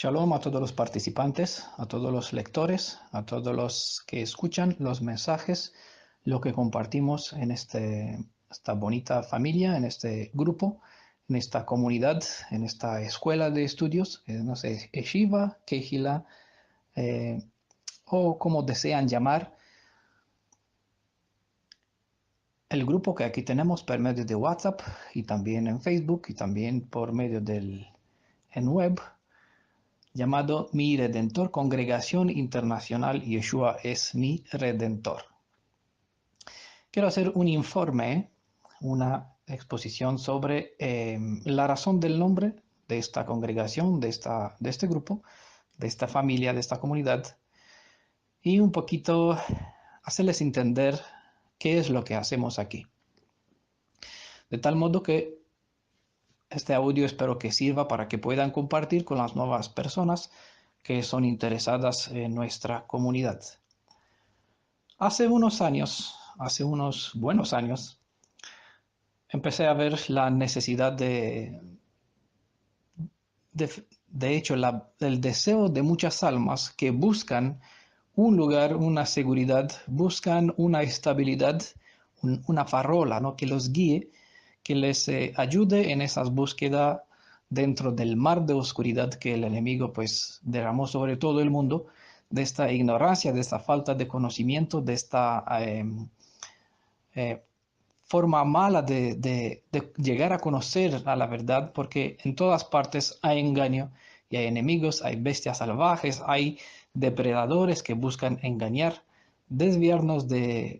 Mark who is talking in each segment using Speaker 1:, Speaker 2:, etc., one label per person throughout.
Speaker 1: Shalom a todos los participantes, a todos los lectores, a todos los que escuchan los mensajes, lo que compartimos en esta bonita familia, en este grupo, en esta comunidad, en esta escuela de estudios, no sé, Yeshiva, Kehila, o como desean llamar, el grupo que aquí tenemos por medio de WhatsApp y también en Facebook y también por medio en web, llamado Mi Redentor, Congregación Internacional Yeshua es mi Redentor. Quiero hacer un informe, una exposición sobre la razón del nombre de esta congregación, de este grupo, de esta familia, de esta comunidad, y un poquito hacerles entender qué es lo que hacemos aquí. De tal modo que este audio espero que sirva para que puedan compartir con las nuevas personas que son interesadas en nuestra comunidad. Hace unos buenos años, empecé a ver la necesidad de hecho, el deseo de muchas almas que buscan un lugar, una seguridad, buscan una estabilidad, una farola, ¿no? Que los guíe, que les ayude en esas búsquedas dentro del mar de oscuridad que el enemigo pues derramó sobre todo el mundo, de esta ignorancia, de esta falta de conocimiento, de esta forma mala de llegar a conocer a la verdad, porque en todas partes hay engaño y hay enemigos, hay bestias salvajes, hay depredadores que buscan engañar, desviarnos de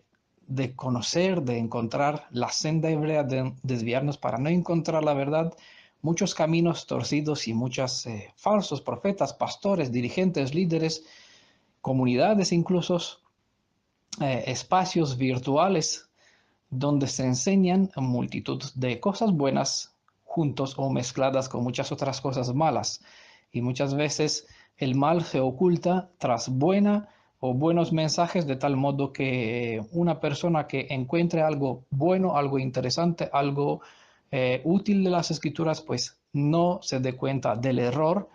Speaker 1: conocer, de encontrar la senda hebrea, de desviarnos para no encontrar la verdad, muchos caminos torcidos y muchos falsos profetas, pastores, dirigentes, líderes, comunidades incluso, espacios virtuales donde se enseñan multitud de cosas buenas juntos o mezcladas con muchas otras cosas malas. Y muchas veces el mal se oculta tras buena o buenos mensajes, de tal modo que una persona que encuentre algo bueno, algo interesante, algo útil de las escrituras, pues no se dé cuenta del error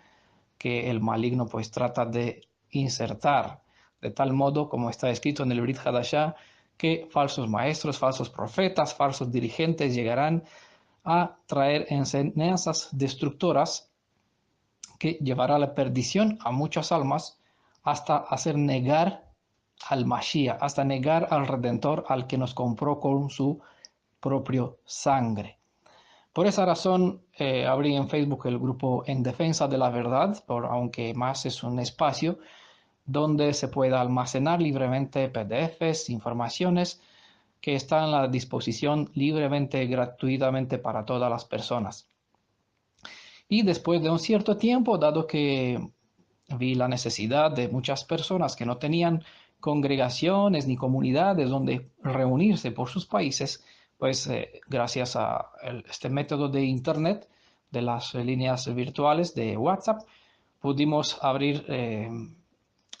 Speaker 1: que el maligno pues trata de insertar, de tal modo como está escrito en el Brit Hadashah, que falsos maestros, falsos profetas, falsos dirigentes llegarán a traer enseñanzas destructoras que llevará a la perdición a muchas almas hasta hacer negar al Mashiach, hasta negar al Redentor, al que nos compró con su propio sangre. Por esa razón, abrí en Facebook el grupo En Defensa de la Verdad, aunque más es un espacio donde se pueda almacenar libremente PDFs, informaciones que están a la disposición libremente, gratuitamente para todas las personas. Y después de un cierto tiempo, dado que vi la necesidad de muchas personas que no tenían congregaciones ni comunidades donde reunirse por sus países, pues gracias a este método de Internet, de las líneas virtuales de WhatsApp, pudimos abrir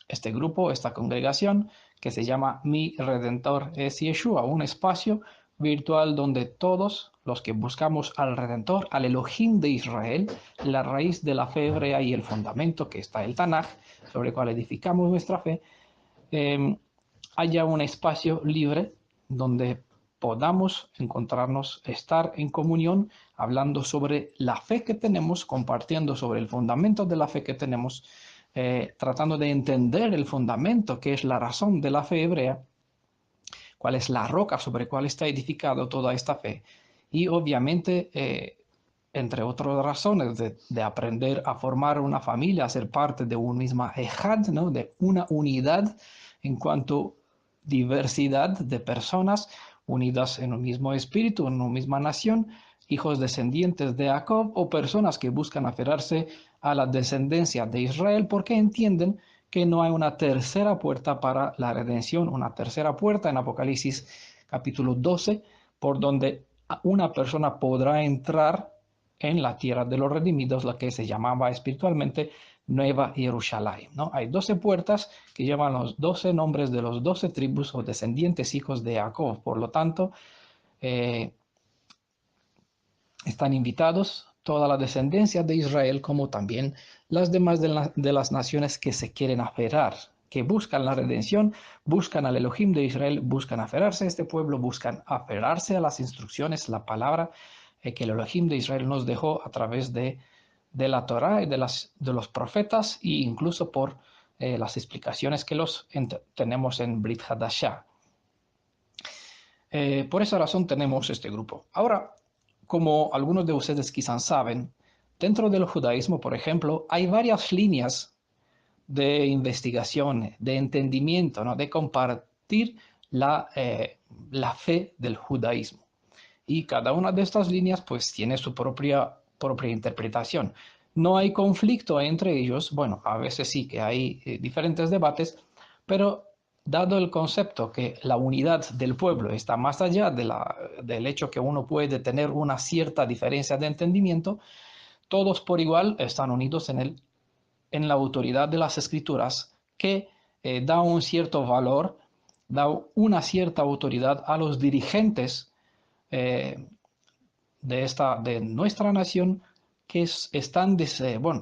Speaker 1: este grupo, esta congregación, que se llama Mi Redentor es Yeshua, un espacio virtual donde todos los que buscamos al Redentor, al Elohim de Israel, la raíz de la fe hebrea y el fundamento que está el Tanaj, sobre el cual edificamos nuestra fe, haya un espacio libre donde podamos encontrarnos, estar en comunión, hablando sobre la fe que tenemos, compartiendo sobre el fundamento de la fe que tenemos, tratando de entender el fundamento, que es la razón de la fe hebrea, cuál es la roca sobre cuál está edificado toda esta fe. Y obviamente, entre otras razones, de aprender a formar una familia, a ser parte de una misma ejad, ¿no? De una unidad en cuanto diversidad de personas unidas en un mismo espíritu, en una misma nación, hijos descendientes de Jacob o personas que buscan aferrarse a la descendencia de Israel porque entienden que no hay una tercera puerta para la redención, una tercera puerta en Apocalipsis capítulo 12, por donde una persona podrá entrar en la tierra de los redimidos, la que se llamaba espiritualmente Nueva Jerusalén, ¿no? Hay 12 puertas que llevan los 12 nombres de los 12 tribus o descendientes hijos de Jacob. Por lo tanto, están invitados toda la descendencia de Israel, como también las demás de las naciones que se quieren aferrar, que buscan la redención, buscan al Elohim de Israel, buscan aferrarse a este pueblo, buscan aferrarse a las instrucciones, la palabra que el Elohim de Israel nos dejó a través de la Torá y de los profetas, e incluso por las explicaciones que tenemos en Brit Hadashah. Por esa razón tenemos este grupo. Ahora, como algunos de ustedes quizás saben, dentro del judaísmo, por ejemplo, hay varias líneas de investigación, de entendimiento, ¿no? De compartir la fe del judaísmo. Y cada una de estas líneas pues tiene su propia interpretación. No hay conflicto entre ellos, bueno, a veces sí que hay diferentes debates, pero dado el concepto que la unidad del pueblo está más allá del hecho que uno puede tener una cierta diferencia de entendimiento, todos por igual están unidos en la autoridad de las escrituras, que da un cierto valor, da una cierta autoridad a los dirigentes de nuestra nación, que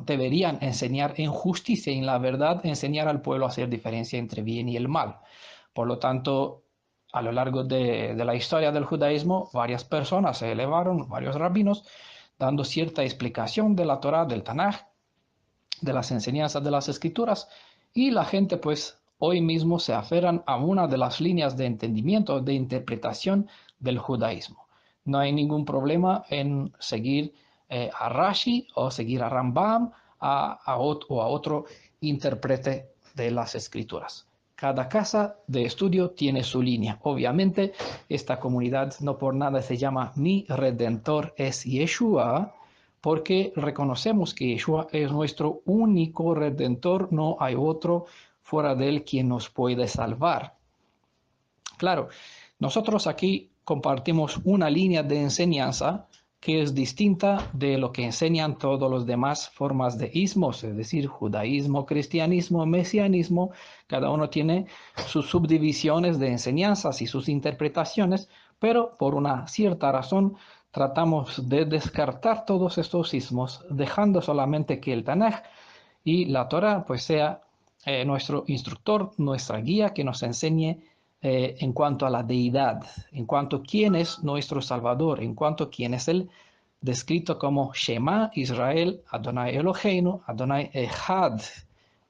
Speaker 1: deberían enseñar en justicia y en la verdad, enseñar al pueblo a hacer diferencia entre bien y el mal. Por lo tanto, a lo largo de la historia del judaísmo, varias personas se elevaron, varios rabinos, dando cierta explicación de la Torá, del Tanaj, de las enseñanzas de las escrituras, y la gente pues hoy mismo se aferran a una de las líneas de entendimiento, de interpretación del judaísmo. No hay ningún problema en seguir a Rashi o seguir a Rambam o a otro intérprete de las escrituras. Cada casa de estudio tiene su línea. Obviamente, esta comunidad no por nada se llama Mi Redentor es Yeshua, porque reconocemos que Yeshua es nuestro único Redentor, no hay otro fuera de él quien nos puede salvar. Claro, nosotros aquí compartimos una línea de enseñanza que es distinta de lo que enseñan todas las demás formas de ismos, es decir, judaísmo, cristianismo, mesianismo. Cada uno tiene sus subdivisiones de enseñanzas y sus interpretaciones, pero por una cierta razón tratamos de descartar todos estos ismos, dejando solamente que el Tanaj y la Torah pues sea nuestro instructor, nuestra guía, que nos enseñe en cuanto a la deidad, en cuanto a quién es nuestro Salvador, en cuanto a quién es Él, descrito como Shema Israel, Adonai Eloheinu, Adonai Echad,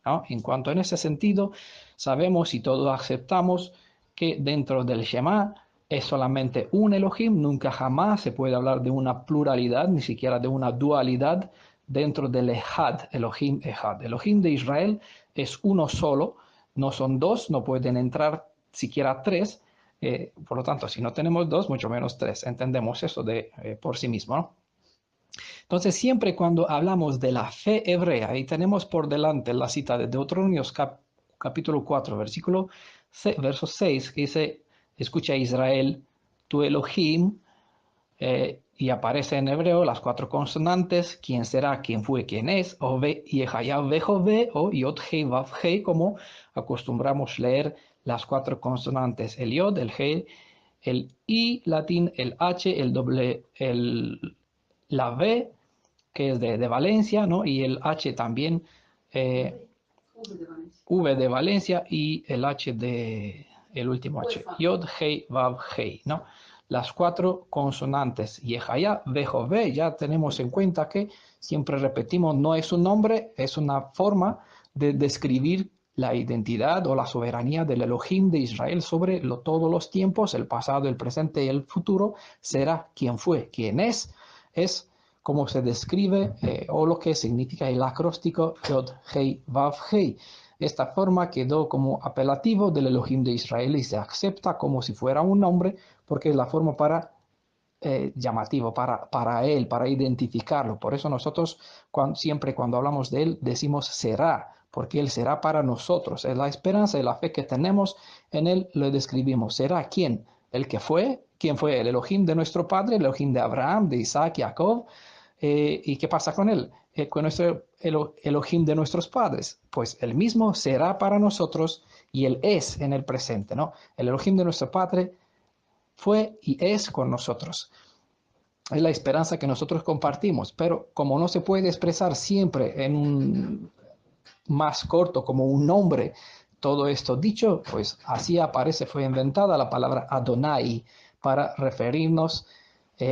Speaker 1: ¿no? En cuanto en ese sentido, sabemos y todos aceptamos que dentro del Shema es solamente un Elohim, nunca jamás se puede hablar de una pluralidad, ni siquiera de una dualidad dentro del Echad, Elohim Echad. Elohim de Israel es uno solo, no son dos, no pueden entrar siquiera tres, por lo tanto, si no tenemos dos, mucho menos tres. Entendemos eso por sí mismo, ¿no? Entonces, siempre cuando hablamos de la fe hebrea, y tenemos por delante la cita de Deuteronomios capítulo 4, verso 6, que dice, escucha Israel, tu Elohim, y aparece en hebreo las cuatro consonantes, quién será, quién fue, quién es, o Yehayav Vejove, o Yod Hei Vav Hei, como acostumbramos leer las cuatro consonantes, el Yod, el Hei, el I latín, el H, la V, que es de Valencia, ¿no? Y el H también, V de Valencia y el H el último H, Yod, Hei, Vav, Hei, ¿no? Las cuatro consonantes, Yehaya, Vejove, ya tenemos en cuenta que siempre repetimos, no es un nombre, es una forma de describir la identidad o la soberanía del Elohim de Israel sobre todos los tiempos, el pasado, el presente y el futuro. Será quien fue, quien es como se describe o lo que significa el acróstico Yod, Hei, Vav, Hei. Esta forma quedó como apelativo del Elohim de Israel y se acepta como si fuera un nombre porque es la forma llamativo para él, para identificarlo. Por eso nosotros siempre cuando hablamos de él decimos será, porque él será para nosotros. Es la esperanza y la fe que tenemos en él, lo describimos. ¿Será quién? El que fue. ¿Quién fue? El Elohim de nuestro padre, el Elohim de Abraham, de Isaac, Jacob. ¿Y qué pasa con él? Con nuestro Elohim de nuestros padres. Pues el mismo será para nosotros y él es en el presente, ¿no? El Elohim de nuestro padre fue y es con nosotros. es la esperanza que nosotros compartimos, pero como no se puede expresar siempre en un más corto como un nombre, todo esto dicho, pues así aparece, fue inventada la palabra Adonai para referirnos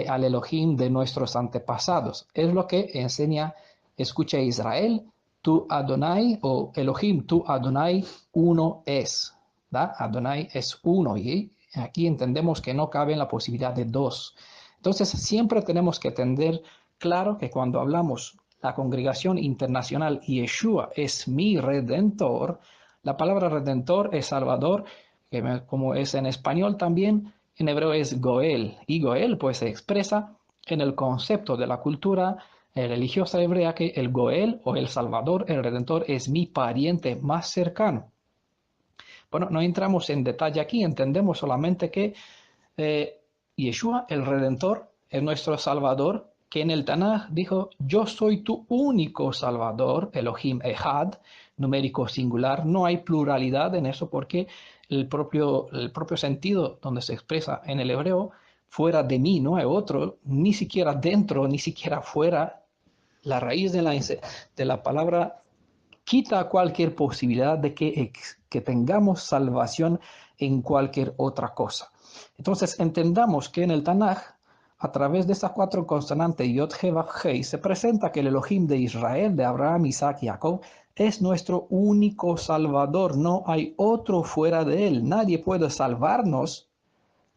Speaker 1: al Elohim de nuestros antepasados. Es lo que enseña, escucha Israel, tu Adonai o Elohim, tu Adonai, uno es. ¿Da? Adonai es uno y aquí entendemos que no cabe en la posibilidad de dos. Entonces siempre tenemos que tener claro que cuando hablamos la congregación internacional Yeshua es mi redentor, la palabra redentor es salvador, como es en español también, en hebreo es Goel, y Goel pues se expresa en el concepto de la cultura religiosa hebrea que el Goel o el Salvador, el Redentor, es mi pariente más cercano. Bueno, no entramos en detalle aquí, entendemos solamente que Yeshua, el Redentor, es nuestro Salvador, que en el Tanaj dijo, yo soy tu único Salvador, Elohim Ehad, numérico singular, no hay pluralidad en eso porque el propio sentido donde se expresa en el hebreo, fuera de mí no hay otro, ni siquiera dentro, ni siquiera fuera, la raíz de la palabra quita cualquier posibilidad de que tengamos salvación en cualquier otra cosa. Entonces entendamos que en el Tanaj, a través de estas cuatro consonantes Yod, He, Vav, Hei, se presenta que el Elohim de Israel, de Abraham, Isaac y Jacob, es nuestro único Salvador. No hay otro fuera de él. Nadie puede salvarnos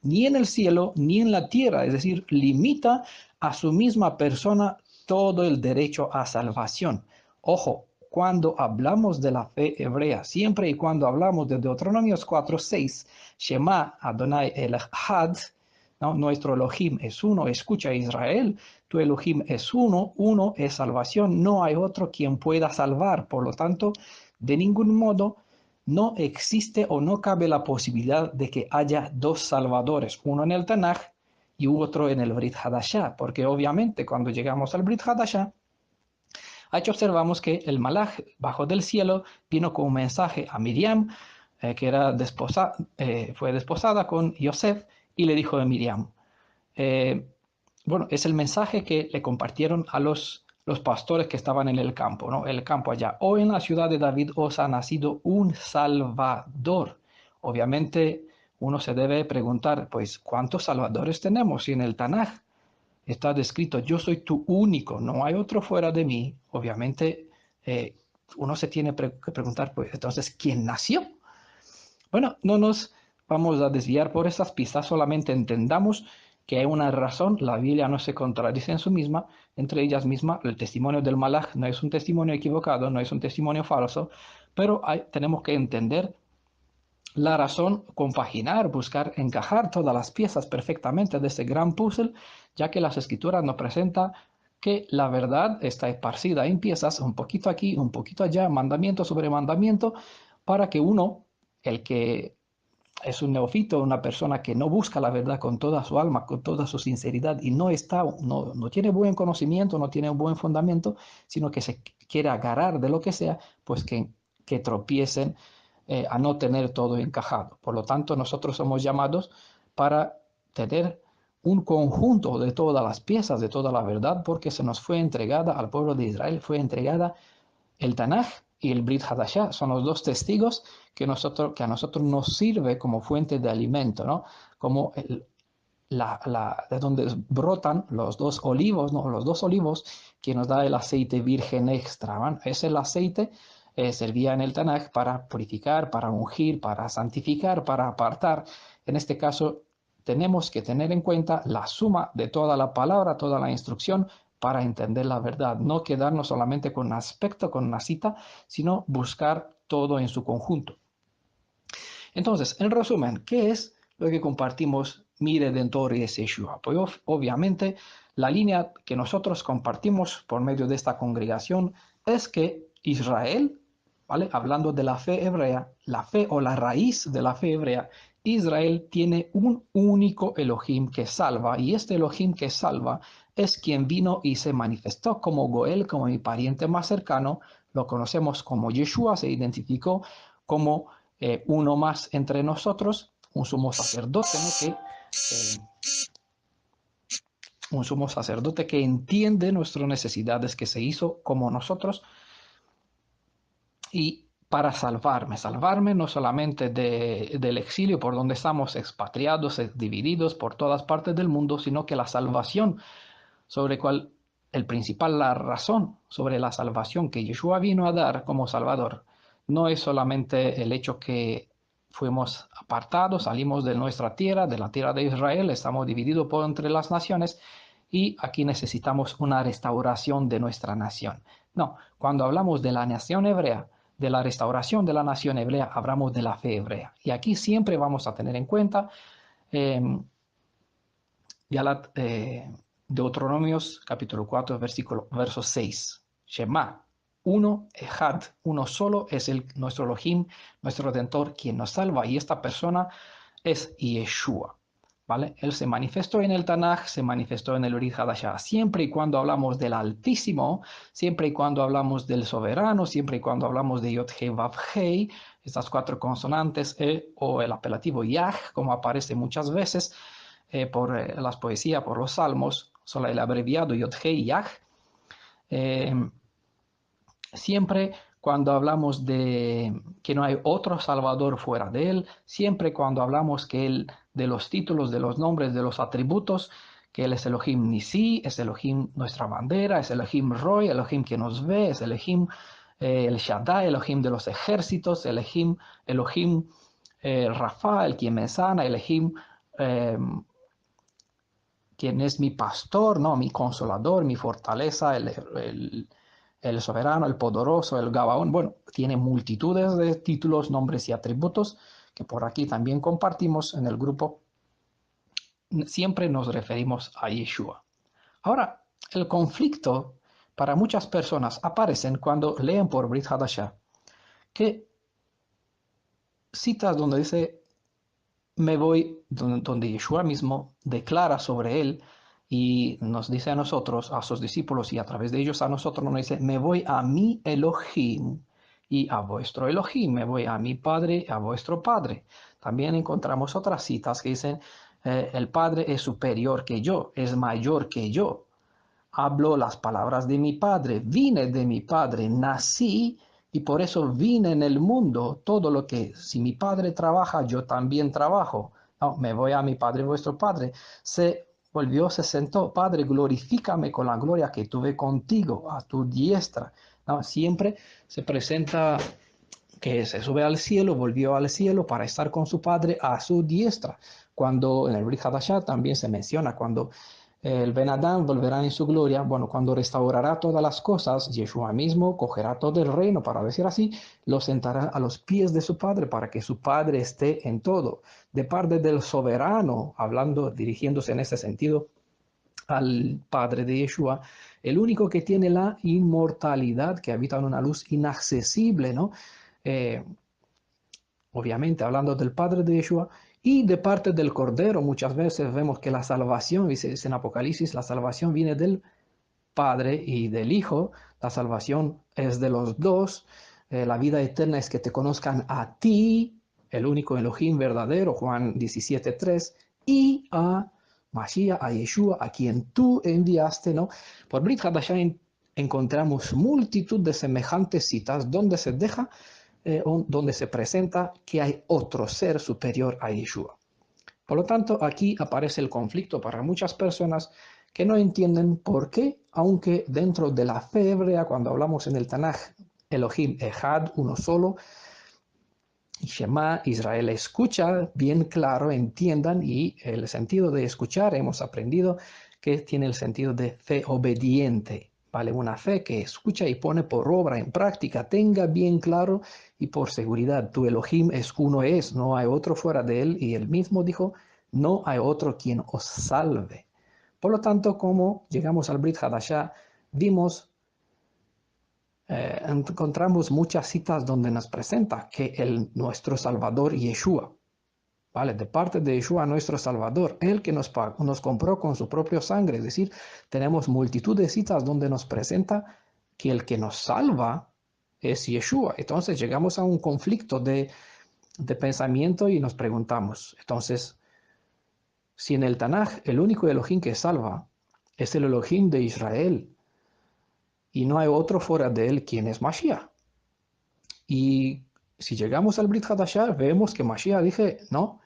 Speaker 1: ni en el cielo ni en la tierra. Es decir, limita a su misma persona todo el derecho a salvación. Ojo, cuando hablamos de la fe hebrea, siempre y cuando hablamos de Deuteronomios 4:6, Shema Adonai Echad, ¿no? Nuestro Elohim es uno, escucha Israel, tu Elohim es uno, uno es salvación, no hay otro quien pueda salvar. Por lo tanto, de ningún modo no existe o no cabe la posibilidad de que haya dos salvadores, uno en el Tanaj y otro en el Brit Hadashah, porque obviamente cuando llegamos al Brit Hadashah, aquí observamos que el Malaj bajo del cielo vino con un mensaje a Miriam, que era fue desposada con Yosef, y le dijo a Miriam, eh, bueno, es el mensaje que le compartieron a los pastores que estaban en el campo, ¿no? El campo allá. Hoy en la ciudad de David os ha nacido un Salvador. Obviamente uno se debe preguntar, pues, ¿cuántos salvadores tenemos? Y en el Tanaj está descrito, yo soy tu único, no hay otro fuera de mí. Obviamente uno se tiene que preguntar, pues, entonces, ¿quién nació? Bueno, no nos vamos a desviar por esas pistas, solamente entendamos que hay una razón, la Biblia no se contradice en su misma, entre ellas mismas, el testimonio del Malaj no es un testimonio equivocado, no es un testimonio falso, pero tenemos que entender la razón, compaginar, buscar encajar todas las piezas perfectamente de ese gran puzzle, ya que las escrituras nos presentan que la verdad está esparcida en piezas, un poquito aquí, un poquito allá, mandamiento sobre mandamiento, para que uno, el que es un neófito, una persona que no busca la verdad con toda su alma, con toda su sinceridad y no tiene buen conocimiento, no tiene un buen fundamento, sino que se quiere agarrar de lo que sea, pues que tropiecen a no tener todo encajado. Por lo tanto, nosotros somos llamados para tener un conjunto de todas las piezas, de toda la verdad, porque se nos fue entregada al pueblo de Israel, fue entregada el Tanaj y el Brit Hadashah. Son los dos testigos que a nosotros nos sirve como fuente de alimento, ¿no? Como de donde brotan los dos olivos, ¿no? Los dos olivos que nos da el aceite virgen extra, ¿no? Es el aceite servía en el Tanaj para purificar, para ungir, para santificar, para apartar. En este caso, tenemos que tener en cuenta la suma de toda la palabra, toda la instrucción para entender la verdad, no quedarnos solamente con un aspecto, con una cita, sino buscar todo en su conjunto. Entonces, en resumen, ¿qué es lo que compartimos mi Redentor y es Yeshua? Pues obviamente la línea que nosotros compartimos por medio de esta congregación es que Israel, ¿vale? Hablando de la fe hebrea, la fe o la raíz de la fe hebrea, Israel tiene un único Elohim que salva y este Elohim que salva es quien vino y se manifestó como Goel, como mi pariente más cercano, lo conocemos como Yeshua, se identificó como uno más entre nosotros, un sumo sacerdote, ¿no? Que un sumo sacerdote que entiende nuestras necesidades, que se hizo como nosotros y para salvarme no solamente del exilio por donde estamos expatriados, divididos por todas partes del mundo, sino que la salvación sobre cual la razón sobre la salvación que Yeshua vino a dar como Salvador, no es solamente el hecho que fuimos apartados, salimos de nuestra tierra, de la tierra de Israel, estamos divididos por entre las naciones y aquí necesitamos una restauración de nuestra nación. No, cuando hablamos de la nación hebrea, de la restauración de la nación hebrea, hablamos de la fe hebrea. Y aquí siempre vamos a tener en cuenta Deuteronomios capítulo 4, verso 6. Shema, uno, Ejad, uno solo es nuestro Elohim, nuestro Redentor, quien nos salva. Y esta persona es Yeshua. ¿Vale? Él se manifestó en el Tanaj, se manifestó en el Brit Hadashah. Siempre y cuando hablamos del Altísimo, siempre y cuando hablamos del Soberano, siempre y cuando hablamos de Yod-Hei Vav-Hei, estas 4 consonantes, o el apelativo Yah, como aparece muchas veces, por las poesías, por los salmos, solo el abreviado Yod-Hei Yah. Siempre cuando hablamos de que no hay otro Salvador fuera de Él, siempre cuando hablamos de los títulos, de los nombres, de los atributos, que Él es Elohim Nisi, es Elohim nuestra bandera, es Elohim Roy, Elohim que nos ve, es Elohim el Shaddai, Elohim de los ejércitos, Elohim Rafa, el quien me sana, Elohim quien es mi pastor, ¿no? Mi consolador, mi fortaleza, el soberano, el poderoso, el Gabaón. Bueno, tiene multitudes de títulos, nombres y atributos que por aquí también compartimos en el grupo. Siempre nos referimos a Yeshua. Ahora, el conflicto para muchas personas aparece cuando leen por Brit Hadashah, que citas donde dice me voy, donde Yeshua mismo declara sobre él y nos dice a nosotros, a sus discípulos y a través de ellos a nosotros, nos dice, me voy a mi Elohim y a vuestro Elohim, me voy a mi Padre y a vuestro Padre. También encontramos otras citas que dicen, el Padre es superior que yo, es mayor que yo. Hablo las palabras de mi Padre, vine de mi Padre, nací y por eso vine en el mundo. Todo lo que, si mi Padre trabaja, yo también trabajo. No, me voy a mi Padre, vuestro Padre. Se volvió, se sentó, Padre, glorifícame con la gloria que tuve contigo, a tu diestra. No, siempre se presenta que se sube al cielo, volvió al cielo para estar con su Padre a su diestra. Cuando en el Brit Hadashah también se menciona, cuando el Ben Adán volverá en su gloria, bueno, cuando restaurará todas las cosas, Yeshua mismo cogerá todo el reino, para decir así, lo sentará a los pies de su Padre para que su Padre esté en todo. De parte del soberano, hablando, dirigiéndose en ese sentido al Padre de Yeshua, el único que tiene la inmortalidad, que habita en una luz inaccesible, ¿no? Eh, obviamente hablando del Padre de Yeshua, y de parte del Cordero. Muchas veces vemos que la salvación, dice en Apocalipsis, la salvación viene del Padre y del Hijo. La salvación es de los dos. La vida eterna es que te conozcan a ti, el único Elohim verdadero, Juan 17:3, y a Mashiach, a Yeshua, a quien tú enviaste, ¿no? Por Brit Hadashah encontramos multitud de semejantes citas donde se deja donde se presenta que hay otro ser superior a Yeshua. Por lo tanto, aquí aparece el conflicto para muchas personas que no entienden por qué, aunque dentro de la fe hebrea, cuando hablamos en el Tanaj, Elohim Ejad, uno solo, y Shema, Israel escucha bien claro, entiendan, y el sentido de escuchar hemos aprendido que tiene el sentido de fe obediente, ¿vale? Una fe que escucha y pone por obra, en práctica, tenga bien claro y por seguridad, tu Elohim es uno es, no hay otro fuera de él, y él mismo dijo, no hay otro quien os salve. Por lo tanto, como llegamos al Brit Hadashah, vimos encontramos muchas citas donde nos presenta que nuestro Salvador Yeshua, ¿vale? De parte de Yeshua, nuestro Salvador, el que nos compró con su propia sangre. Es decir, tenemos multitud de citas donde nos presenta que el que nos salva es Yeshua. Entonces llegamos a un conflicto de pensamiento y nos preguntamos, entonces, si en el Tanaj el único Elohim que salva es el Elohim de Israel. Y no hay otro fuera de él quien es Mashiach. Y si llegamos al Brit Hadashah, vemos que Mashiach dije, no,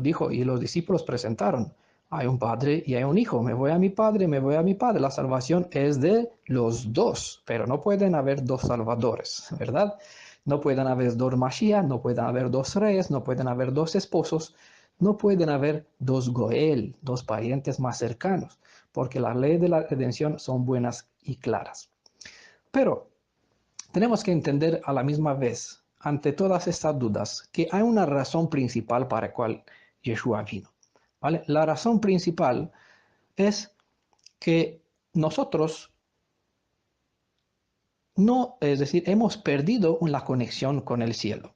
Speaker 1: dijo, y los discípulos presentaron, hay un padre y hay un hijo, me voy a mi padre, me voy a mi padre. La salvación es de los dos, pero no pueden haber dos salvadores, ¿verdad? No pueden haber dos Mashiach, no pueden haber dos reyes, no pueden haber dos esposos, no pueden haber dos Goel, dos parientes más cercanos, porque las leyes de la redención son buenas y claras. Pero tenemos que entender a la misma vez, ante todas estas dudas, que hay una razón principal para la cual Yeshua vino. ¿Vale? La razón principal es que nosotros no, es decir, hemos perdido la conexión con el cielo.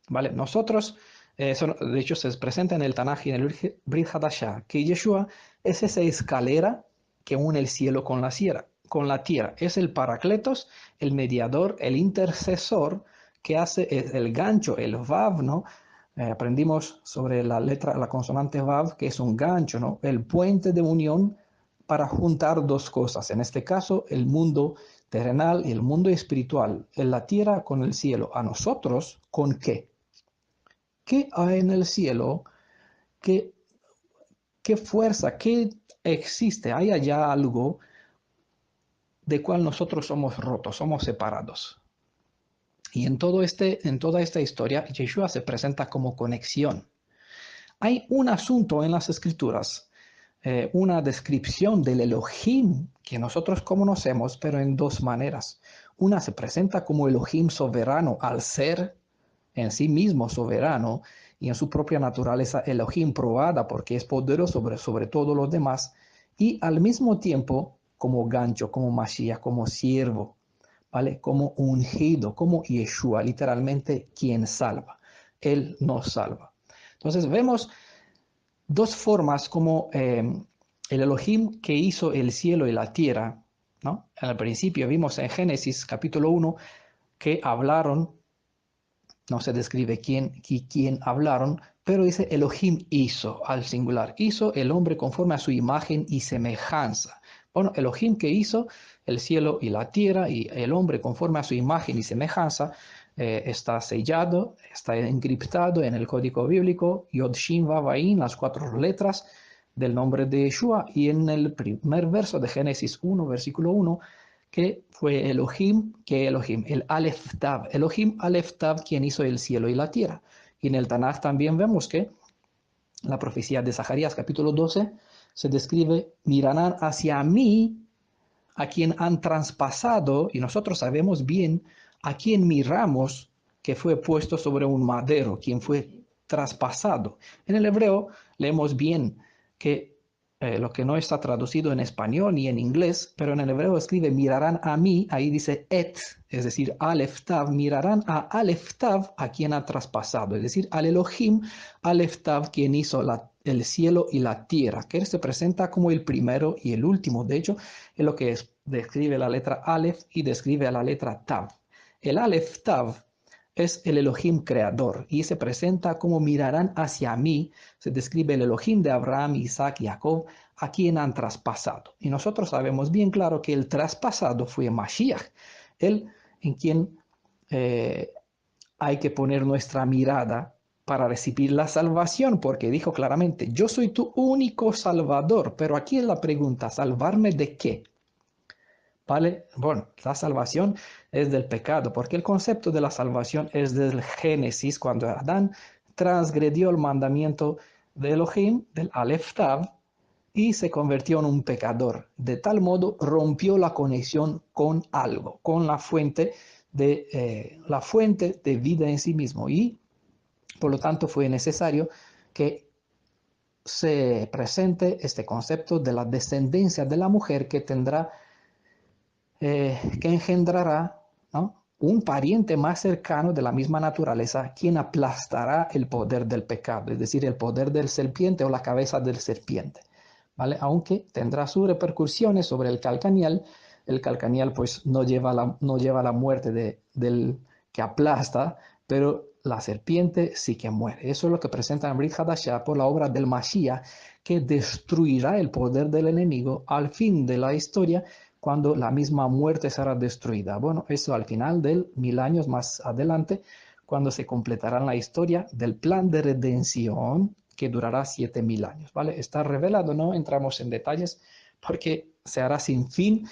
Speaker 1: ¿Vale? Nosotros, de hecho, se presenta en el Tanaj y en el Brit Hadashah, que Yeshua es esa escalera que une el cielo con la tierra. Es el Paracletos, el mediador, el intercesor que hace el gancho, el Vav, ¿no? Aprendimos sobre la letra, la consonante Vav, que es un gancho, ¿no? El puente de unión para juntar dos cosas. En este caso, el mundo terrenal y el mundo espiritual, en la tierra con el cielo. ¿A nosotros con qué? ¿Qué hay en el cielo? ¿Qué fuerza? ¿Qué existe? ¿Hay allá algo de cual nosotros somos rotos, somos separados? Y en toda esta historia, Yeshua se presenta como conexión. Hay un asunto en las escrituras, una descripción del Elohim que nosotros conocemos, pero en dos maneras. Una se presenta como Elohim soberano al ser en sí mismo soberano y en su propia naturaleza Elohim probada porque es poderoso sobre todos los demás, y al mismo tiempo como gancho, como Mashiach, como siervo, ¿vale? Como ungido, como Yeshua, literalmente quien salva. Él nos salva. Entonces vemos dos formas como el Elohim que hizo el cielo y la tierra, ¿no? Al principio vimos en Génesis capítulo 1 que hablaron, no se describe quién hablaron, pero dice Elohim hizo al singular. Hizo el hombre conforme a su imagen y semejanza. Bueno, Elohim que hizo el cielo y la tierra y el hombre conforme a su imagen y semejanza está sellado, está encriptado en el código bíblico, Yod Shin Vav Ayin, las 4 letras del nombre de Yeshua, y en el primer verso de Génesis 1, versículo 1, que fue Elohim, el Aleph Tav, Elohim Aleph Tav, quien hizo el cielo y la tierra. Y en el Tanaj también vemos que la profecía de Zacarías, capítulo 12, se describe, mirarán hacia mí, a quien han traspasado, y nosotros sabemos bien a quien miramos, que fue puesto sobre un madero, quien fue traspasado. En el hebreo leemos bien que lo que no está traducido en español ni en inglés, pero en el hebreo escribe mirarán a mí, ahí dice et, es decir, Aleph Tav, mirarán a Aleph Tav, a quien ha traspasado, es decir, al Elohim Aleph Tav, quien hizo el cielo y la tierra, que él se presenta como el primero y el último. De hecho, es lo que describe la letra Aleph y describe a la letra Tav. El Aleph Tav es el Elohim creador y se presenta como mirarán hacia mí. Se describe el Elohim de Abraham, Isaac y Jacob, a quien han traspasado. Y nosotros sabemos bien claro que el traspasado fue Mashiach, él en quien hay que poner nuestra mirada para recibir la salvación, porque dijo claramente, yo soy tu único salvador, pero aquí es la pregunta, ¿salvarme de qué? ¿Vale? Bueno, la salvación es del pecado, porque el concepto de la salvación es del Génesis, cuando Adán transgredió el mandamiento de Elohim, del Aleph Tav, y se convirtió en un pecador. De tal modo rompió la conexión con algo, con la fuente de vida en sí mismo. Y por lo tanto fue necesario que se presente este concepto de la descendencia de la mujer que engendrará, ¿no?, un pariente más cercano de la misma naturaleza, quien aplastará el poder del pecado, es decir, el poder del serpiente o la cabeza del serpiente, ¿vale? Aunque tendrá sus repercusiones sobre el calcanial pues no lleva la muerte del que aplasta, pero la serpiente sí que muere. Eso es lo que presenta en Brit Hadashah por la obra del Mashiach, que destruirá el poder del enemigo al fin de la historia, cuando la misma muerte será destruida. Bueno, eso al final del 1000 años más adelante, cuando se completará la historia del plan de redención, que durará 7000 años, ¿vale? Está revelado, no entramos en detalles, porque se hará sin fin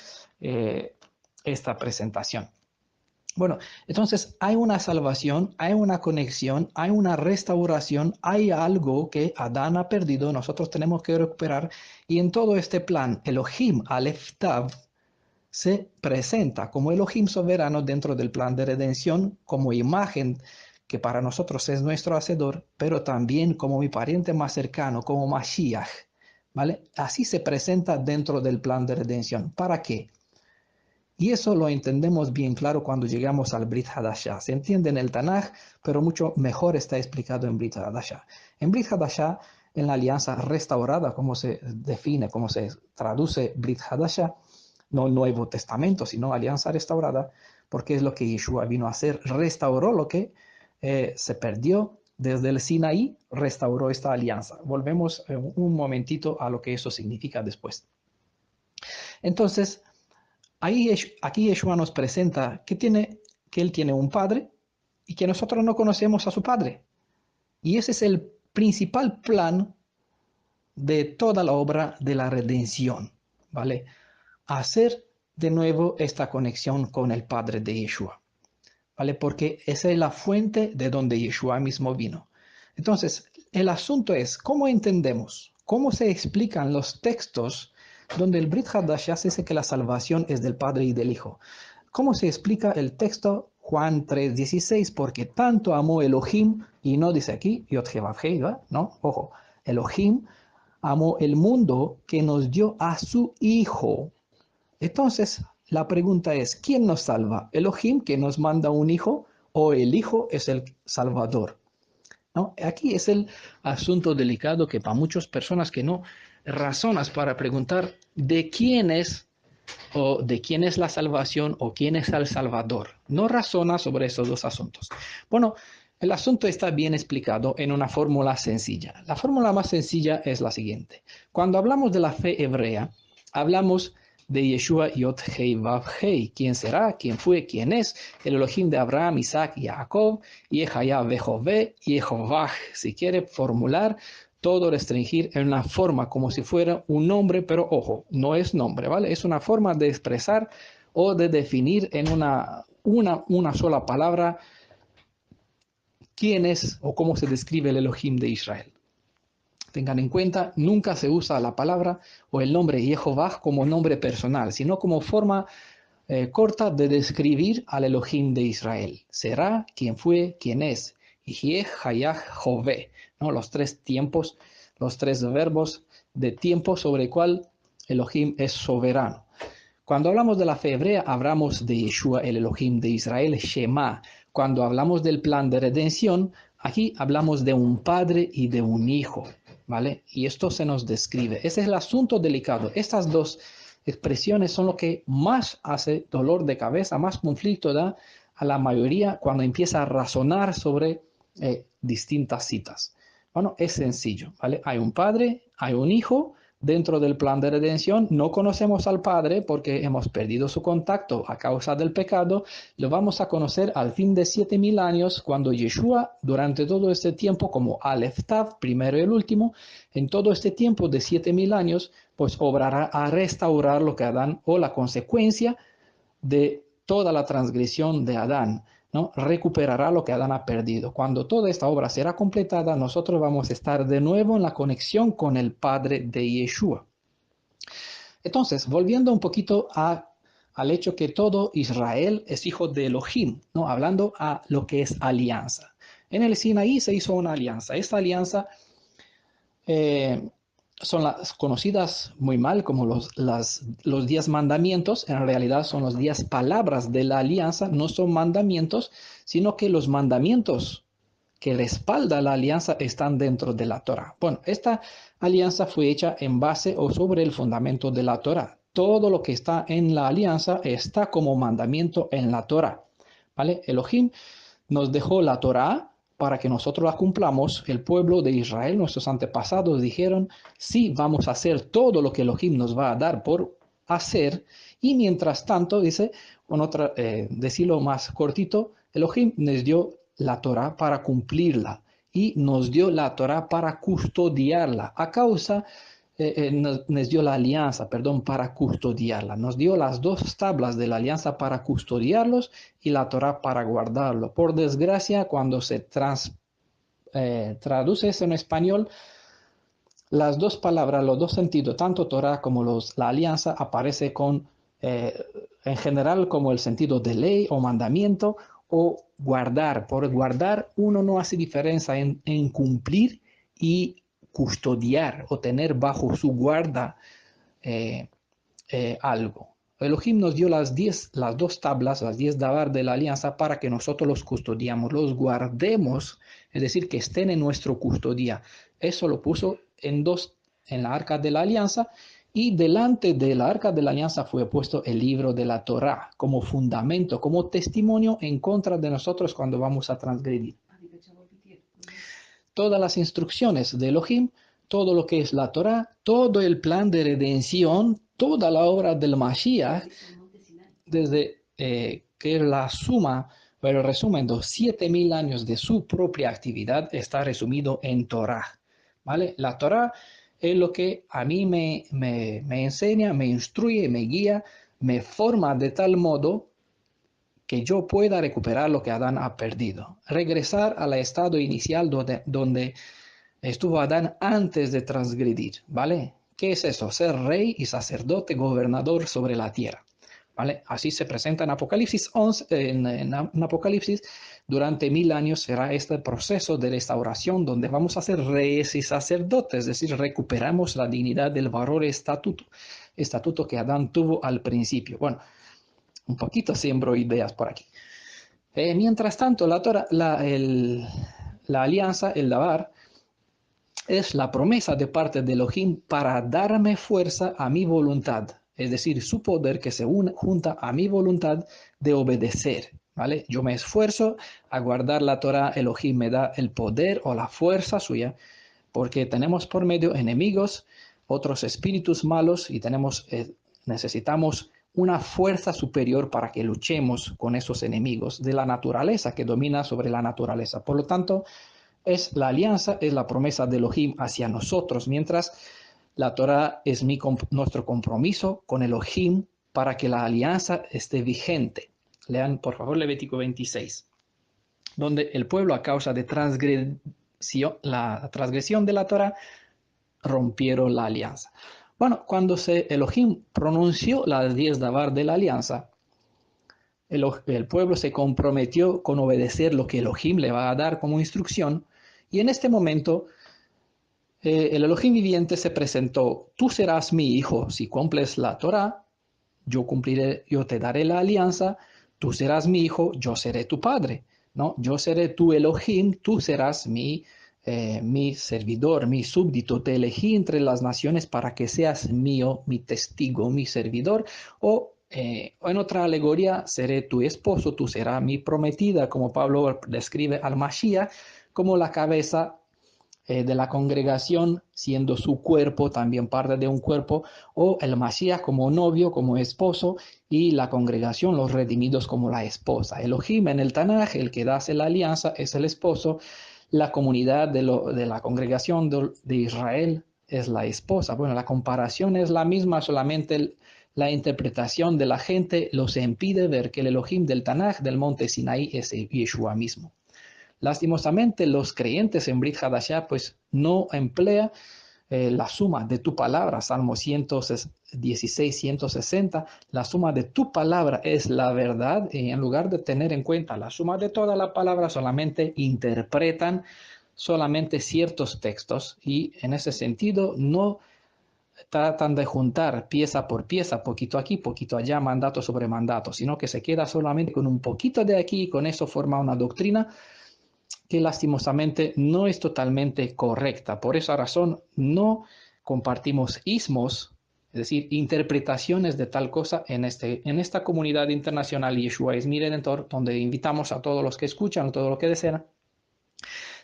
Speaker 1: esta presentación. Bueno, entonces hay una salvación, hay una conexión, hay una restauración, hay algo que Adán ha perdido, nosotros tenemos que recuperar, y en todo este plan, Elohim Aleph Tav se presenta como Elohim soberano dentro del plan de redención, como imagen que para nosotros es nuestro hacedor, pero también como mi pariente más cercano, como Mashiach, ¿vale? Así se presenta dentro del plan de redención. ¿Para qué? Y eso lo entendemos bien claro cuando llegamos al Brit Hadashah. Se entiende en el Tanaj, pero mucho mejor está explicado en Brit Hadashah. En Brit Hadashah, en la alianza restaurada, como se define, como se traduce Brit Hadashah, no el Nuevo Testamento, sino alianza restaurada, porque es lo que Yeshua vino a hacer, restauró lo que se perdió desde el Sinaí, restauró esta alianza. Volvemos un momentito a lo que eso significa después. Entonces, aquí Yeshua nos presenta que él tiene un padre y que nosotros no conocemos a su padre. Y ese es el principal plan de toda la obra de la redención, ¿vale? Hacer de nuevo esta conexión con el Padre de Yeshua, ¿vale? Porque esa es la fuente de donde Yeshua mismo vino. Entonces, el asunto es, ¿cómo entendemos? ¿Cómo se explican los textos donde el Brit Hadashah dice que la salvación es del Padre y del Hijo? ¿Cómo se explica el texto Juan 3:16? Porque tanto amó Elohim, y no dice aquí, Yod-Heh-Vav-Heh, ¿no? Ojo, Elohim amó el mundo que nos dio a su Hijo. Entonces, la pregunta es, ¿quién nos salva? ¿Elohim, que nos manda un hijo, o el hijo es el Salvador? ¿No? Aquí es el asunto delicado que para muchas personas que no razonas para preguntar de quién es o de quién es la salvación o quién es el Salvador. No razona sobre esos dos asuntos. Bueno, el asunto está bien explicado en una fórmula sencilla. La fórmula más sencilla es la siguiente. Cuando hablamos de la fe hebrea, hablamos de Yeshua Yod-Heh-Vav-Heh. ¿Quién será? ¿Quién fue? ¿Quién es? El Elohim de Abraham, Isaac y Jacob, Yehaya Vejové, Yehovah. Si quiere formular todo, restringir en una forma como si fuera un nombre, pero ojo, no es nombre, ¿vale? Es una forma de expresar o de definir en una sola palabra quién es o cómo se describe el Elohim de Israel. Tengan en cuenta, nunca se usa la palabra o el nombre Yehovah como nombre personal, sino como forma corta de describir al Elohim de Israel. Será, quién fue, quién es. Yeh, Hayah, Jové, ¿no? Los tres tiempos, los tres verbos de tiempo sobre el cual Elohim es soberano. Cuando hablamos de la fe hebrea, hablamos de Yeshua, el Elohim de Israel, Shema. Cuando hablamos del plan de redención, aquí hablamos de un padre y de un hijo, ¿vale? Y esto se nos describe. Ese es el asunto delicado. Estas dos expresiones son lo que más hace dolor de cabeza, más conflicto da a la mayoría cuando empieza a razonar sobre distintas citas. Bueno, es sencillo, ¿vale? Hay un padre, hay un hijo. Dentro del plan de redención no conocemos al Padre porque hemos perdido su contacto a causa del pecado. Lo vamos a conocer al fin de 7000 años cuando Yeshua, durante todo este tiempo, como Aleph Tav, primero y el último, en todo este tiempo de 7000 años, pues obrará a restaurar lo que Adán, o la consecuencia de toda la transgresión de Adán, ¿no? Recuperará lo que Adán ha perdido. Cuando toda esta obra será completada, nosotros vamos a estar de nuevo en la conexión con el Padre de Yeshua. Entonces, volviendo un poquito al hecho que todo Israel es hijo de Elohim, ¿no? Hablando a lo que es alianza. En el Sinaí se hizo una alianza. Esta alianza son las conocidas muy mal como los 10 mandamientos. En realidad son los 10 palabras de la alianza, no son mandamientos, sino que los mandamientos que respalda la alianza están dentro de la Torah. Bueno, esta alianza fue hecha en base o sobre el fundamento de la Torah. Todo lo que está en la alianza está como mandamiento en la Torah, ¿vale? Elohim nos dejó la Torah, para que nosotros la cumplamos, el pueblo de Israel, nuestros antepasados, dijeron, sí, vamos a hacer todo lo que Elohim nos va a dar por hacer, y mientras tanto, dice, decirlo más cortito, Elohim nos dio la Torah para cumplirla, y nos dio la Torah para custodiarla, nos dio la alianza, perdón, para custodiarla. Nos dio las dos tablas de la alianza para custodiarlos y la Torah para guardarlo. Por desgracia, cuando se traduce eso en español, las dos palabras, los dos sentidos, tanto Torah como la alianza, aparece en general como el sentido de ley o mandamiento o guardar. Por guardar, uno no hace diferencia en cumplir y custodiar o tener bajo su guarda algo. Elohim nos dio las dos tablas, las 10 dabar de la alianza para que nosotros los custodiamos, los guardemos, es decir, que estén en nuestro custodia. Eso lo puso en la arca de la alianza, y delante de la arca de la alianza fue puesto el libro de la Torá como fundamento, como testimonio en contra de nosotros cuando vamos a transgredir. Todas las instrucciones de Elohim, todo lo que es la Torá, todo el plan de redención, toda la obra del Mashiach, desde que es la suma, pero el resumen de 7,000 años de su propia actividad está resumido en Torá. ¿Vale? La Torá es lo que a mí me enseña, me instruye, me guía, me forma de tal modo que yo pueda recuperar lo que Adán ha perdido. Regresar al estado inicial donde estuvo Adán antes de transgredir, ¿vale? ¿Qué es eso? Ser rey y sacerdote, gobernador sobre la tierra, ¿vale? Así se presenta en Apocalipsis 11, en Apocalipsis, durante 1000 años será este proceso de restauración donde vamos a ser reyes y sacerdotes, es decir, recuperamos la dignidad del valor estatuto que Adán tuvo al principio. Bueno, un poquito siembro ideas por aquí. Mientras tanto, la Torah, la alianza, el Dabar, es la promesa de parte de Elohim para darme fuerza a mi voluntad, es decir, su poder que se junta a mi voluntad de obedecer, ¿vale? Yo me esfuerzo a guardar la Torah, Elohim me da el poder o la fuerza suya, porque tenemos por medio enemigos, otros espíritus malos, y necesitamos una fuerza superior para que luchemos con esos enemigos de la naturaleza que domina sobre la naturaleza. Por lo tanto, es la alianza, es la promesa de Elohim hacia nosotros, mientras la Torah es nuestro compromiso con Elohim para que la alianza esté vigente. Lean, por favor, Levítico 26, donde el pueblo, a causa de la transgresión de la Torah, rompieron la alianza. Bueno, cuando Elohim pronunció las 10 dabar de la alianza, el pueblo se comprometió con obedecer lo que Elohim le va a dar como instrucción, y en este momento el Elohim viviente se presentó: tú serás mi hijo si cumples la Torah, yo te daré la alianza, tú serás mi hijo, yo seré tu padre, ¿no? Yo seré tu Elohim, tú serás mi servidor, mi súbdito, te elegí entre las naciones para que seas mío, mi testigo, mi servidor, o en otra alegoría, seré tu esposo, tú serás mi prometida, como Pablo describe al Mashiach como la cabeza de la congregación, siendo su cuerpo también parte de un cuerpo, o el Mashiach como novio, como esposo, y la congregación, los redimidos, como la esposa. Elohim en el Tanaj, el que hace la alianza, es el esposo. La comunidad de la congregación de Israel es la esposa. Bueno, la comparación es la misma, solamente la interpretación de la gente los impide ver que el Elohim del Tanaj, del monte Sinaí, es Yeshua mismo. Lastimosamente, los creyentes en Brit Hadashah pues no emplea la suma de tu palabra, Salmo 116, 160, la suma de tu palabra es la verdad, y en lugar de tener en cuenta la suma de toda la palabra, solamente interpretan solamente ciertos textos, y en ese sentido no tratan de juntar pieza por pieza, poquito aquí, poquito allá, mandato sobre mandato, sino que se queda solamente con un poquito de aquí, y con eso forma una doctrina que lastimosamente no es totalmente correcta. Por esa razón no compartimos ismos, es decir, interpretaciones de tal cosa en esta comunidad internacional Yeshua es mi Redentor, donde invitamos a todos los que escuchan, a todos los que desean,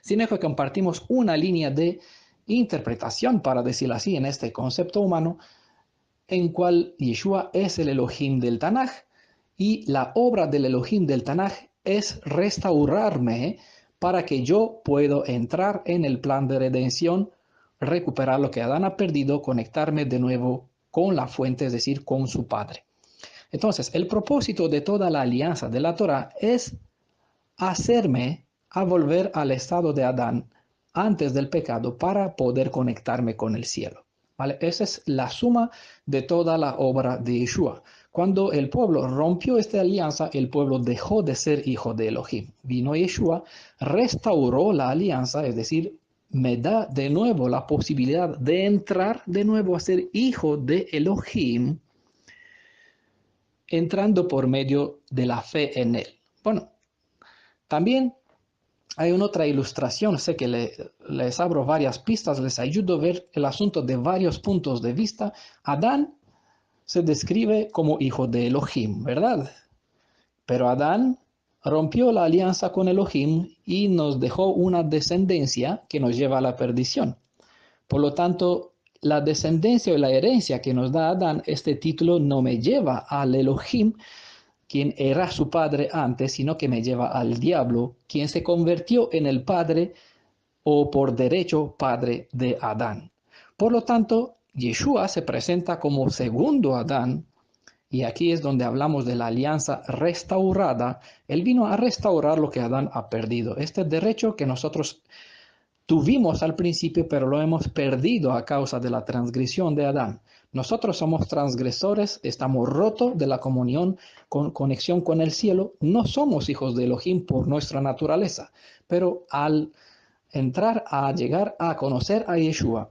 Speaker 1: sino que compartimos una línea de interpretación, para decirlo así, en este concepto humano, en cual Yeshua es el Elohim del Tanaj, y la obra del Elohim del Tanaj es restaurarme para que yo pueda entrar en el plan de redención, recuperar lo que Adán ha perdido, conectarme de nuevo con la fuente, es decir, con su Padre. Entonces, el propósito de toda la alianza de la Torah es hacerme a volver al estado de Adán antes del pecado para poder conectarme con el cielo. ¿Vale? Esa es la suma de toda la obra de Yeshua. Cuando el pueblo rompió esta alianza, el pueblo dejó de ser hijo de Elohim. Vino Yeshua, restauró la alianza, es decir, me da de nuevo la posibilidad de entrar de nuevo a ser hijo de Elohim, entrando por medio de la fe en él. Bueno, también hay una otra ilustración, sé que les abro varias pistas, les ayudo a ver el asunto de varios puntos de vista. Adán se describe como hijo de Elohim, ¿verdad? Pero Adán rompió la alianza con Elohim y nos dejó una descendencia que nos lleva a la perdición. Por lo tanto, la descendencia o la herencia que nos da Adán, este título no me lleva al Elohim, quien era su padre antes, sino que me lleva al diablo, quien se convirtió en el padre o por derecho padre de Adán. Por lo tanto, Yeshua se presenta como segundo Adán, y aquí es donde hablamos de la alianza restaurada. Él vino a restaurar lo que Adán ha perdido, este derecho que nosotros tuvimos al principio, pero lo hemos perdido a causa de la transgresión de Adán. Nosotros somos transgresores, estamos rotos de la comunión, con conexión con el cielo. No somos hijos de Elohim por nuestra naturaleza, pero al entrar a llegar a conocer a Yeshua,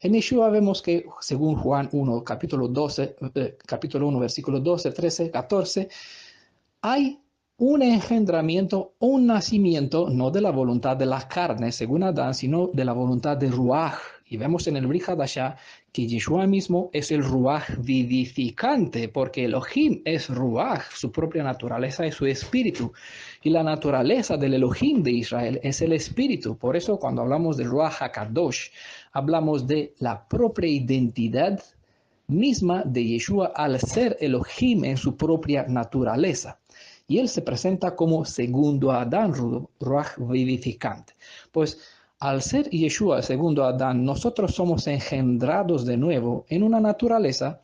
Speaker 1: en Yeshua vemos que, según Juan 1, capítulo 1, versículos 12, 13, 14, hay un engendramiento, un nacimiento, no de la voluntad de la carne, según Adán, sino de la voluntad de Ruach. Y vemos en el Brit Hadashah que Yeshua mismo es el Ruach vivificante, porque Elohim es Ruach, su propia naturaleza es su espíritu. Y la naturaleza del Elohim de Israel es el espíritu. Por eso cuando hablamos de Ruach HaKadosh, hablamos de la propia identidad misma de Yeshua al ser Elohim en su propia naturaleza. Y él se presenta como segundo Adán, Ruach vivificante. Pues al ser Yeshua segundo Adán, nosotros somos engendrados de nuevo en una naturaleza,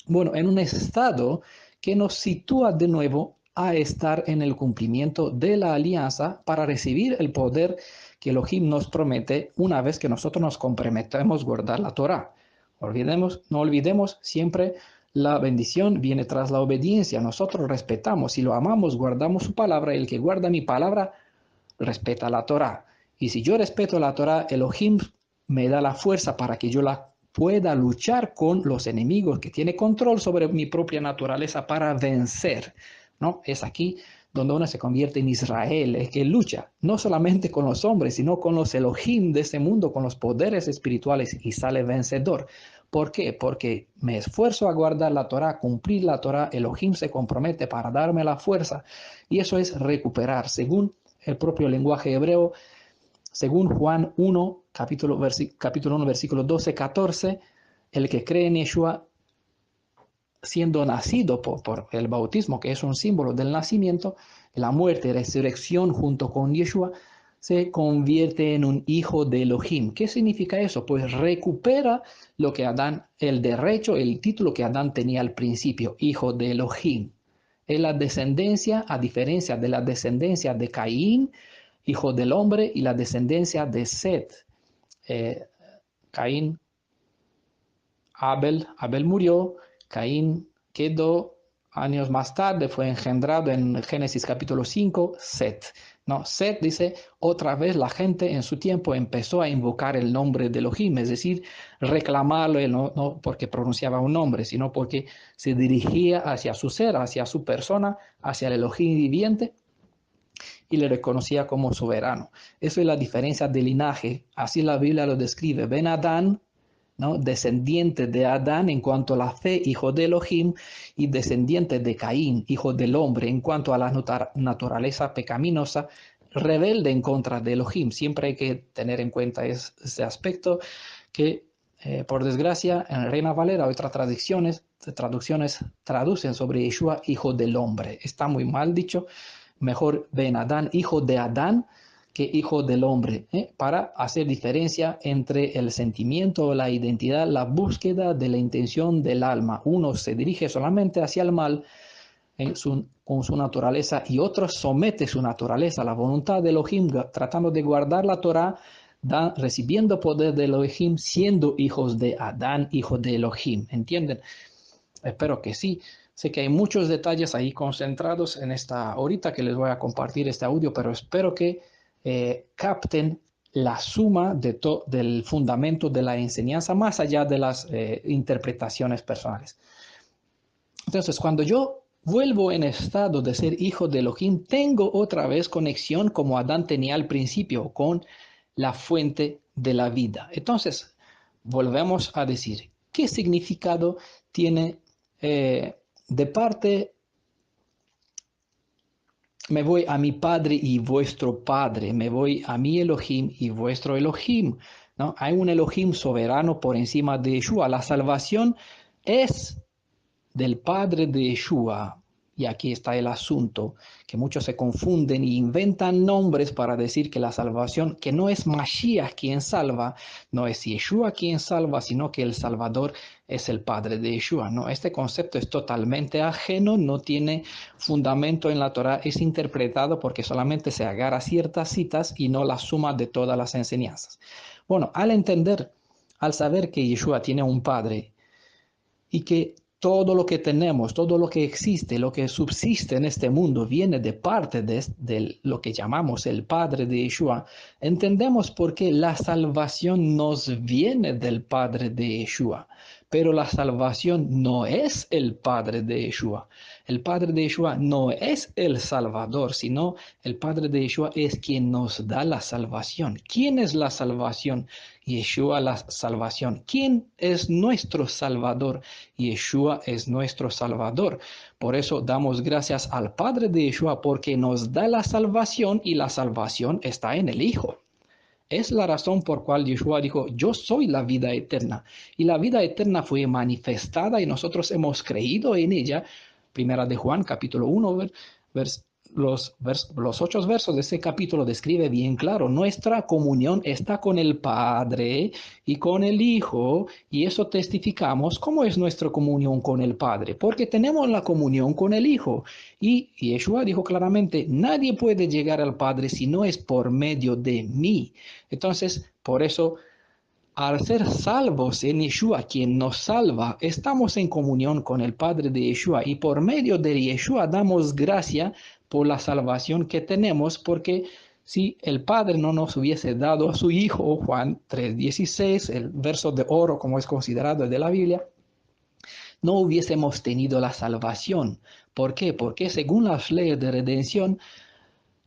Speaker 1: bueno, en un estado que nos sitúa de nuevo a estar en el cumplimiento de la alianza para recibir el poder que Elohim nos promete una vez que nosotros nos comprometemos a guardar la Torah. No olvidemos siempre, la bendición viene tras la obediencia. Nosotros respetamos, si lo amamos, guardamos su palabra. El que guarda mi palabra, respeta la Torah. Y si yo respeto la Torah, Elohim me da la fuerza para que yo la pueda luchar con los enemigos, que tiene control sobre mi propia naturaleza para vencer, ¿no? Es aquí donde uno se convierte en Israel, es que lucha no solamente con los hombres, sino con los Elohim de este mundo, con los poderes espirituales, y sale vencedor. ¿Por qué? Porque me esfuerzo a guardar la Torah, cumplir la Torah. Elohim se compromete para darme la fuerza, y eso es recuperar, según el propio lenguaje hebreo, según Juan 1, capítulo 1, versículo 12, 14, el que cree en Yeshua, siendo nacido por el bautismo, que es un símbolo del nacimiento, la muerte y resurrección junto con Yeshua, se convierte en un hijo de Elohim. ¿Qué significa eso? Pues recupera lo que Adán, el derecho, el título que Adán tenía al principio, hijo de Elohim. Es la descendencia, a diferencia de la descendencia de Caín, hijo del hombre, y la descendencia de Set. Caín, Abel murió, Caín quedó, años más tarde fue engendrado en Génesis capítulo 5, Set. No, Set dice, otra vez la gente en su tiempo empezó a invocar el nombre de Elohim, es decir, reclamarlo, no porque pronunciaba un nombre, sino porque se dirigía hacia su ser, hacia su persona, hacia el Elohim viviente, y le reconocía como soberano. Eso es la diferencia de linaje, así la Biblia lo describe. Ben Adán, ¿no? Descendiente de Adán en cuanto a la fe, hijo de Elohim, y descendiente de Caín, hijo del hombre, en cuanto a la naturaleza pecaminosa, rebelde en contra de Elohim. Siempre hay que tener en cuenta ese aspecto que, por desgracia, en Reina Valera o otras traducciones traducen sobre Yeshua, hijo del hombre. Está muy mal dicho. Mejor Ben Adán, hijo de Adán, que hijo del hombre, para hacer diferencia entre el sentimiento, la identidad, la búsqueda de la intención del alma. Uno se dirige solamente hacia el mal con su naturaleza y otro somete su naturaleza a la voluntad de Elohim, tratando de guardar la Torah, recibiendo poder de Elohim, siendo hijos de Adán, hijos de Elohim. ¿Entienden? Espero que sí. Sé que hay muchos detalles ahí concentrados en esta ahorita que les voy a compartir este audio, pero espero que capten la suma del fundamento de la enseñanza más allá de las interpretaciones personales. Entonces, cuando yo vuelvo en estado de ser hijo de Elohim, tengo otra vez conexión como Adán tenía al principio con la fuente de la vida. Entonces, volvemos a decir, ¿qué significado tiene de parte? Me voy a mi Padre y vuestro Padre, me voy a mi Elohim y vuestro Elohim, ¿no? Hay un Elohim soberano por encima de Yeshua. La salvación es del Padre de Yeshua. Y aquí está el asunto, que muchos se confunden e inventan nombres para decir que la salvación, que no es Mashiach quien salva, no es Yeshua quien salva, sino que el Salvador es el Padre de Yeshua. No, este concepto es totalmente ajeno, no tiene fundamento en la Torah, es interpretado porque solamente se agarra ciertas citas y no la suma de todas las enseñanzas. Bueno, al entender, al saber que Yeshua tiene un Padre y que todo lo que tenemos, todo lo que existe, lo que subsiste en este mundo viene de parte de lo que llamamos el Padre de Yeshua, entendemos por qué la salvación nos viene del Padre de Yeshua. Pero la salvación no es el Padre de Yeshua. El Padre de Yeshua no es el Salvador, sino el Padre de Yeshua es quien nos da la salvación. ¿Quién es la salvación? Yeshua la salvación. ¿Quién es nuestro Salvador? Yeshua es nuestro Salvador. Por eso damos gracias al Padre de Yeshua porque nos da la salvación y la salvación está en el Hijo. Es la razón por cual Yeshua dijo, yo soy la vida eterna. Y la vida eterna fue manifestada y nosotros hemos creído en ella. Primera de Juan, capítulo 1, los 8 versos de ese capítulo describe bien claro, nuestra comunión está con el Padre y con el Hijo, y eso testificamos. ¿Cómo es nuestra comunión con el Padre? Porque tenemos la comunión con el Hijo. Y Yeshua dijo claramente, nadie puede llegar al Padre si no es por medio de mí. Entonces, por eso, al ser salvos en Yeshua, quien nos salva, estamos en comunión con el Padre de Yeshua y por medio de Yeshua damos gracia por la salvación que tenemos, porque si el Padre no nos hubiese dado a su Hijo, Juan 3:16, el verso de oro como es considerado de la Biblia, no hubiésemos tenido la salvación. ¿Por qué? Porque según las leyes de redención,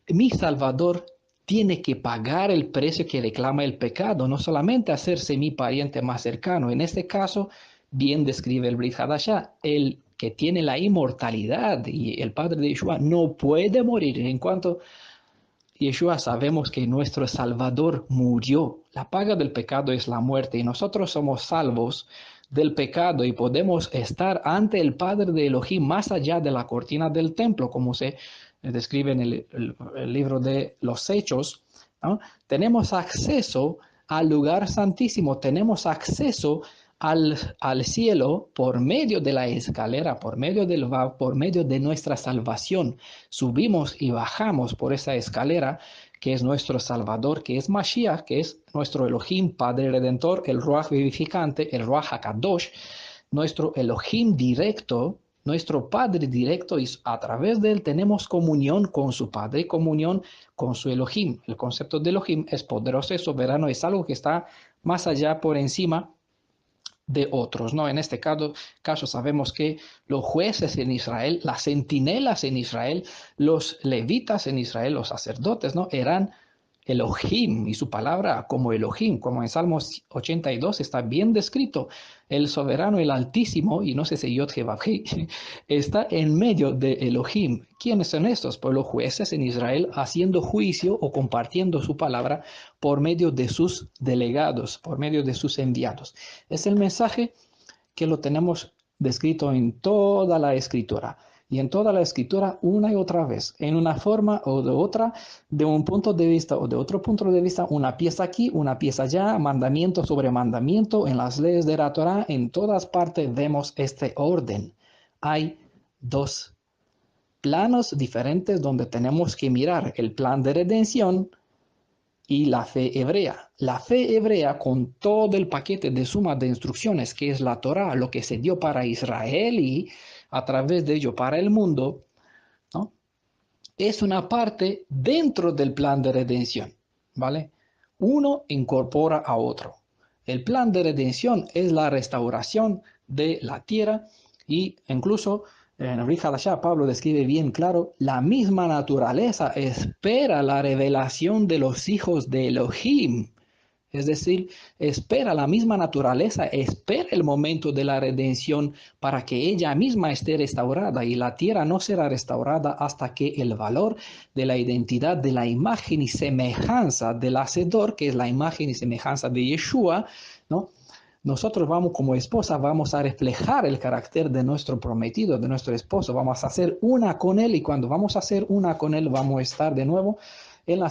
Speaker 1: mi Salvador tiene que pagar el precio que reclama el pecado, no solamente hacerse mi pariente más cercano. En este caso, bien describe el Brit Hadashah, el que tiene la inmortalidad y el Padre de Yeshua no puede morir. En cuanto Yeshua sabemos que nuestro Salvador murió. La paga del pecado es la muerte y nosotros somos salvos del pecado y podemos estar ante el Padre de Elohim más allá de la cortina del templo, como se describe en el libro de los Hechos, ¿no? Tenemos acceso al lugar santísimo, tenemos acceso al cielo por medio de la escalera, por medio de nuestra salvación. Subimos y bajamos por esa escalera que es nuestro Salvador, que es Mashiach, que es nuestro Elohim, Padre Redentor, el Ruach vivificante, el Ruach HaKadosh, nuestro Elohim directo, nuestro Padre directo, y a través de él tenemos comunión con su Padre, comunión con su Elohim. El concepto de Elohim es poderoso, es soberano, es algo que está más allá, por encima de otros, ¿no? En este caso sabemos que los jueces en Israel, las centinelas en Israel, los levitas en Israel, los sacerdotes, ¿no? Eran Elohim y su palabra como Elohim, como en Salmos 82 está bien descrito. El soberano, el altísimo, y no sé si Yod-Heh-Vav-Heh, está en medio de Elohim. ¿Quiénes son estos? Pues los jueces en Israel haciendo juicio o compartiendo su palabra por medio de sus delegados, por medio de sus enviados. Es el mensaje que lo tenemos descrito en toda la escritura. Y en toda la escritura, una y otra vez, en una forma o de otra, de un punto de vista o de otro punto de vista, una pieza aquí, una pieza allá, mandamiento sobre mandamiento, en las leyes de la Torah, en todas partes vemos este orden. Hay dos planos diferentes donde tenemos que mirar el plan de redención y la fe hebrea. La fe hebrea, con todo el paquete de suma de instrucciones que es la Torah, lo que se dio para Israel y a través de ello para el mundo, ¿no? Es una parte dentro del plan de redención, ¿vale? Uno incorpora a otro. El plan de redención es la restauración de la tierra y incluso en Ri Hadashah Pablo describe bien claro, la misma naturaleza espera la revelación de los hijos de Elohim. Es decir, espera la misma naturaleza, espera el momento de la redención para que ella misma esté restaurada y la tierra no será restaurada hasta que el valor de la identidad de la imagen y semejanza del Hacedor, que es la imagen y semejanza de Yeshua, ¿no? Nosotros vamos como esposa, vamos a reflejar el carácter de nuestro prometido, de nuestro esposo, vamos a hacer una con él y cuando vamos a hacer una con él vamos a estar de nuevo en la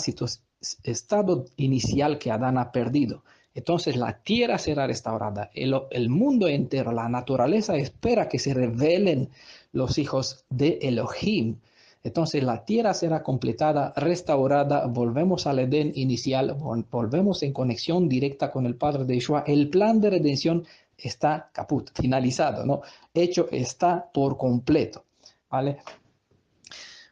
Speaker 1: estado inicial que Adán ha perdido. Entonces la tierra será restaurada, el mundo entero, la naturaleza espera que se revelen los hijos de Elohim. Entonces la tierra será completada, restaurada, volvemos al Edén inicial, volvemos en conexión directa con el Padre de Yeshua. El plan de redención está caput, finalizado, ¿no? Hecho está por completo, ¿vale?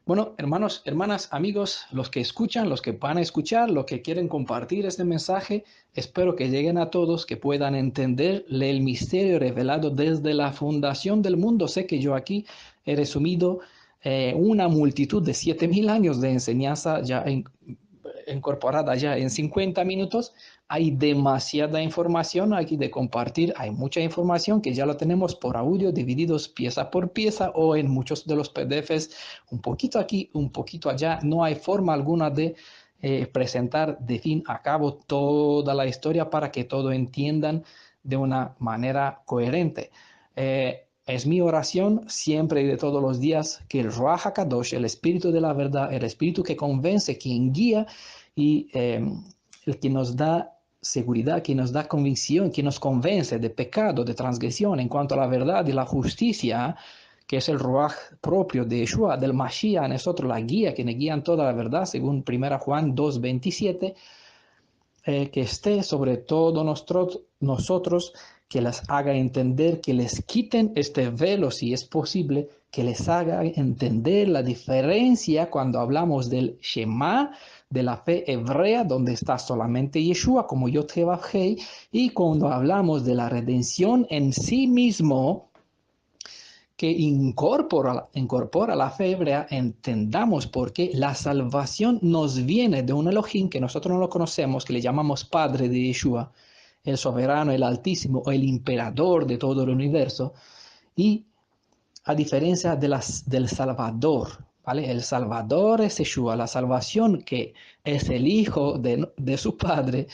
Speaker 1: Bueno, hermanos, hermanas, amigos, los que escuchan, los que van a escuchar, los que quieren compartir este mensaje, espero que lleguen a todos, que puedan entender el misterio revelado desde la fundación del mundo. Sé que yo aquí he resumido una multitud de 7.000 años de enseñanza ya incorporada ya en 50 minutos. Hay demasiada información aquí de compartir. Hay mucha información que ya lo tenemos por audio, divididos pieza por pieza o en muchos de los PDFs, un poquito aquí, un poquito allá. No hay forma alguna de presentar de fin a cabo toda la historia para que todo entiendan de una manera coherente. Es mi oración siempre y de todos los días que el Ruach HaKadosh, el Espíritu de la verdad, el Espíritu que convence, quien guía y el que nos da seguridad, que nos da convicción, que nos convence de pecado, de transgresión en cuanto a la verdad y la justicia, que es el Ruach propio de Yeshua, del Mashiach, a nosotros la guía, que nos guían toda la verdad, según 1 Juan 2:27, que esté sobre todo nosotros, que les haga entender, que les quiten este velo si es posible, que les haga entender la diferencia cuando hablamos del Shema, de la fe hebrea, donde está solamente Yeshua como Yod-Heh-Vav-Heh, y cuando hablamos de la redención en sí mismo, que incorpora la fe hebrea, entendamos por qué la salvación nos viene de un Elohim que nosotros no lo conocemos, que le llamamos Padre de Yeshua, el soberano, el altísimo, o el imperador de todo el universo, y a diferencia del Salvador, ¿vale? El Salvador es Yeshua, la salvación que es el Hijo de su Padre,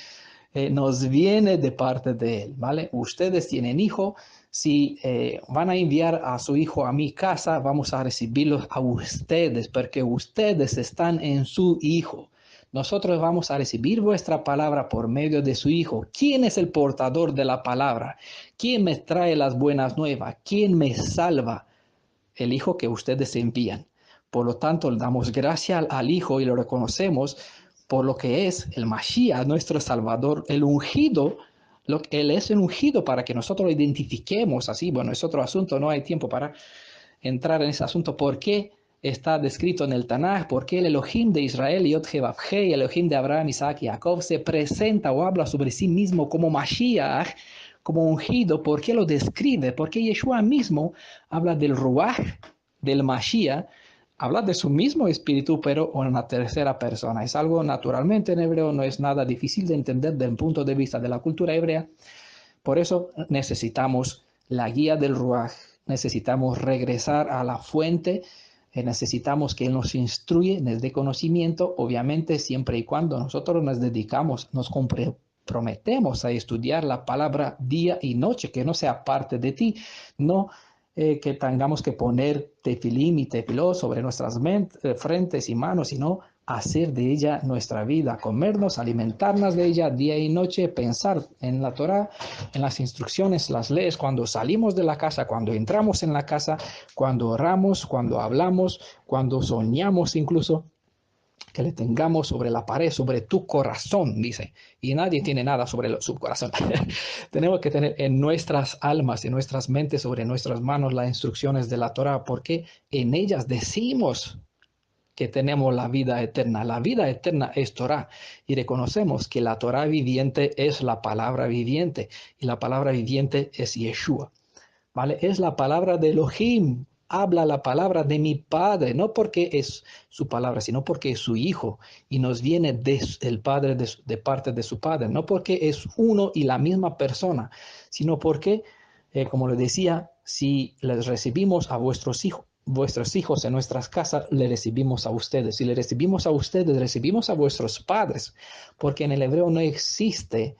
Speaker 1: nos viene de parte de Él, ¿vale? Ustedes tienen hijo, si van a enviar a su hijo a mi casa, vamos a recibirlos a ustedes, porque ustedes están en su hijo. Nosotros vamos a recibir vuestra palabra por medio de su Hijo. ¿Quién es el portador de la palabra? ¿Quién me trae las buenas nuevas? ¿Quién me salva? El Hijo que ustedes envían. Por lo tanto, le damos gracias al Hijo y lo reconocemos por lo que es el Mashiach, nuestro Salvador, el ungido. Él es el ungido para que nosotros lo identifiquemos así. Bueno, es otro asunto, no hay tiempo para entrar en ese asunto. ¿Por qué está descrito en el Tanaj? ¿Por qué el Elohim de Israel, Yod-Heh-Vav-Heh, el Elohim de Abraham, Isaac y Jacob, se presenta o habla sobre sí mismo como Mashiach, como ungido? ¿Por qué lo describe? Porque Yeshua mismo habla del Ruach, del Mashiach, habla de su mismo espíritu, pero en una tercera persona. Es algo naturalmente en hebreo, no es nada difícil de entender desde el punto de vista de la cultura hebrea. Por eso necesitamos la guía del Ruach, necesitamos regresar a la fuente, necesitamos que Él nos instruye, nos dé conocimiento, obviamente siempre y cuando nosotros nos dedicamos, nos comprometemos a estudiar la palabra día y noche, que no sea parte de ti, no que tengamos que poner tefilín y tefiló sobre nuestras frentes y manos, sino hacer de ella nuestra vida, comernos, alimentarnos de ella día y noche, pensar en la Torá, en las instrucciones, las leyes, cuando salimos de la casa, cuando entramos en la casa, cuando oramos, cuando hablamos, cuando soñamos incluso, que le tengamos sobre la pared, sobre tu corazón, dice. Y nadie tiene nada sobre su corazón. Tenemos que tener en nuestras almas, en nuestras mentes, sobre nuestras manos las instrucciones de la Torá, porque en ellas decimos que tenemos la vida eterna. La vida eterna es Torah y reconocemos que la Torah viviente es la palabra viviente y la palabra viviente es Yeshua. ¿Vale? Es la palabra de Elohim. Habla la palabra de mi Padre, no porque es su palabra, sino porque es su Hijo y nos viene del Padre de parte de su Padre, no porque es uno y la misma persona, sino porque, como le decía, si les recibimos a vuestros hijos en nuestras casas, le recibimos a ustedes. Si le recibimos a ustedes, recibimos a vuestros padres, porque en el hebreo no existe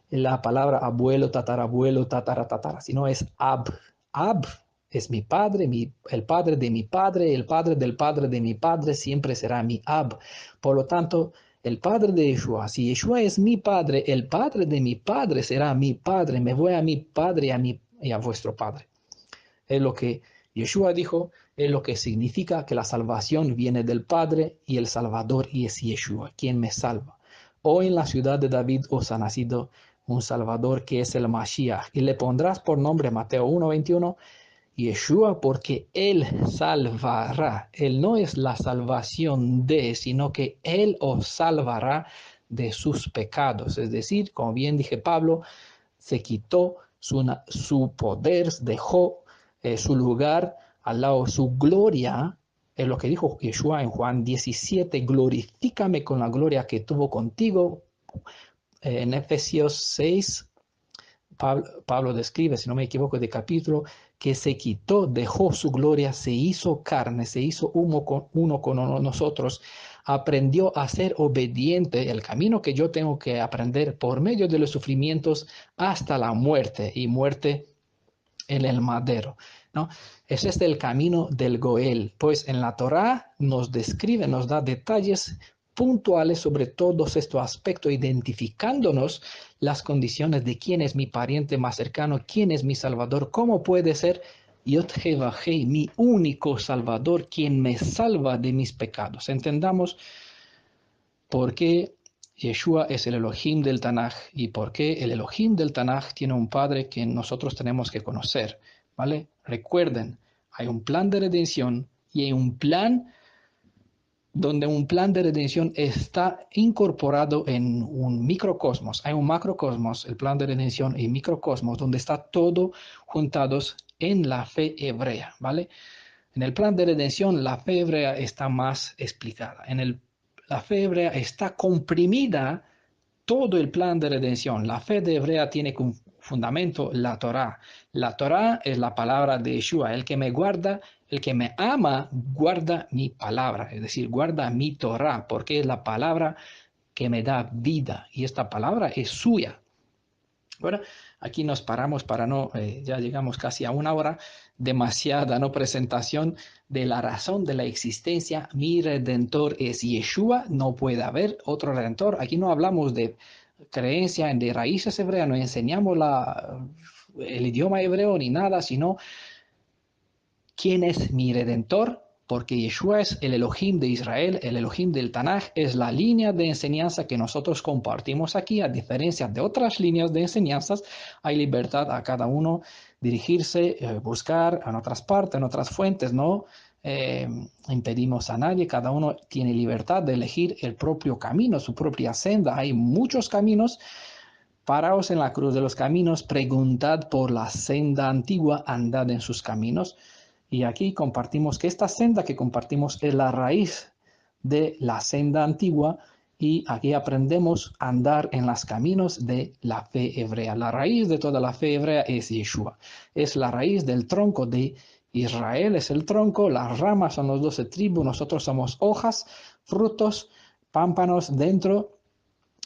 Speaker 1: la palabra abuelo, tatarabuelo, tatara, sino es ab. Ab es mi padre, el padre de mi padre, el padre del padre de mi padre siempre será mi ab. Por lo tanto, el padre de Yeshua, si Yeshua es mi padre, el padre de mi padre será mi padre. Me voy a mi padre y a vuestro padre. Es lo que Yeshua dijo, es lo que significa que la salvación viene del Padre y el Salvador y es Yeshua, quien me salva. Hoy en la ciudad de David os ha nacido un Salvador que es el Mashiach, y le pondrás por nombre Mateo 1:21, Yeshua, porque Él salvará. Él no es la salvación de, sino que Él os salvará de sus pecados. Es decir, como bien dije Pablo, se quitó su poder, dejó su lugar al lado, su gloria, es lo que dijo Yeshua en Juan 17, glorifícame con la gloria que tuvo contigo. En Efesios 6, Pablo describe, si no me equivoco, de capítulo, que se quitó, dejó su gloria, se hizo carne, se hizo uno con nosotros, aprendió a ser obediente, el camino que yo tengo que aprender por medio de los sufrimientos hasta la muerte y muerte en el madero, ¿no? Es este el camino del Goel, pues en la Torá nos describe, nos da detalles puntuales sobre todos estos aspectos, identificándonos las condiciones de quién es mi pariente más cercano, quién es mi salvador, cómo puede ser Yod-Heh-Vah-Heh, mi único salvador, quien me salva de mis pecados. Entendamos por qué Yeshua es el Elohim del Tanaj y por qué el Elohim del Tanaj tiene un padre que nosotros tenemos que conocer, ¿vale? Recuerden, hay un plan de redención y hay un plan donde un plan de redención está incorporado en un microcosmos. Hay un macrocosmos, el plan de redención y microcosmos, donde está todo juntados en la fe hebrea, ¿vale? En el plan de redención, la fe hebrea está más explicada. La fe hebrea está comprimida todo el plan de redención. La fe de hebrea tiene como fundamento la Torá. La Torá es la palabra de Yeshua. El que me guarda, el que me ama, guarda mi palabra. Es decir, guarda mi Torá, porque es la palabra que me da vida. Y esta palabra es suya. Bueno, aquí nos paramos para no, ya llegamos casi a una hora, demasiada no presentación de la razón de la existencia. Mi redentor es Yeshua, no puede haber otro redentor. Aquí no hablamos de creencia, de raíces hebreas, no enseñamos el idioma hebreo ni nada, sino quién es mi redentor, porque Yeshua es el Elohim de Israel, el Elohim del Tanaj, es la línea de enseñanza que nosotros compartimos aquí. A diferencia de otras líneas de enseñanzas, hay libertad a cada uno dirigirse, buscar en otras partes, en otras fuentes, no impedimos a nadie, cada uno tiene libertad de elegir el propio camino, su propia senda. Hay muchos caminos. Paraos en la cruz de los caminos, preguntad por la senda antigua, andad en sus caminos. Y aquí compartimos que esta senda que compartimos es la raíz de la senda antigua, y aquí aprendemos a andar en los caminos de la fe hebrea. La raíz de toda la fe hebrea es Yeshua. Es la raíz del tronco de Israel, es el tronco, las ramas son los 12 tribus, nosotros somos hojas, frutos, pámpanos dentro,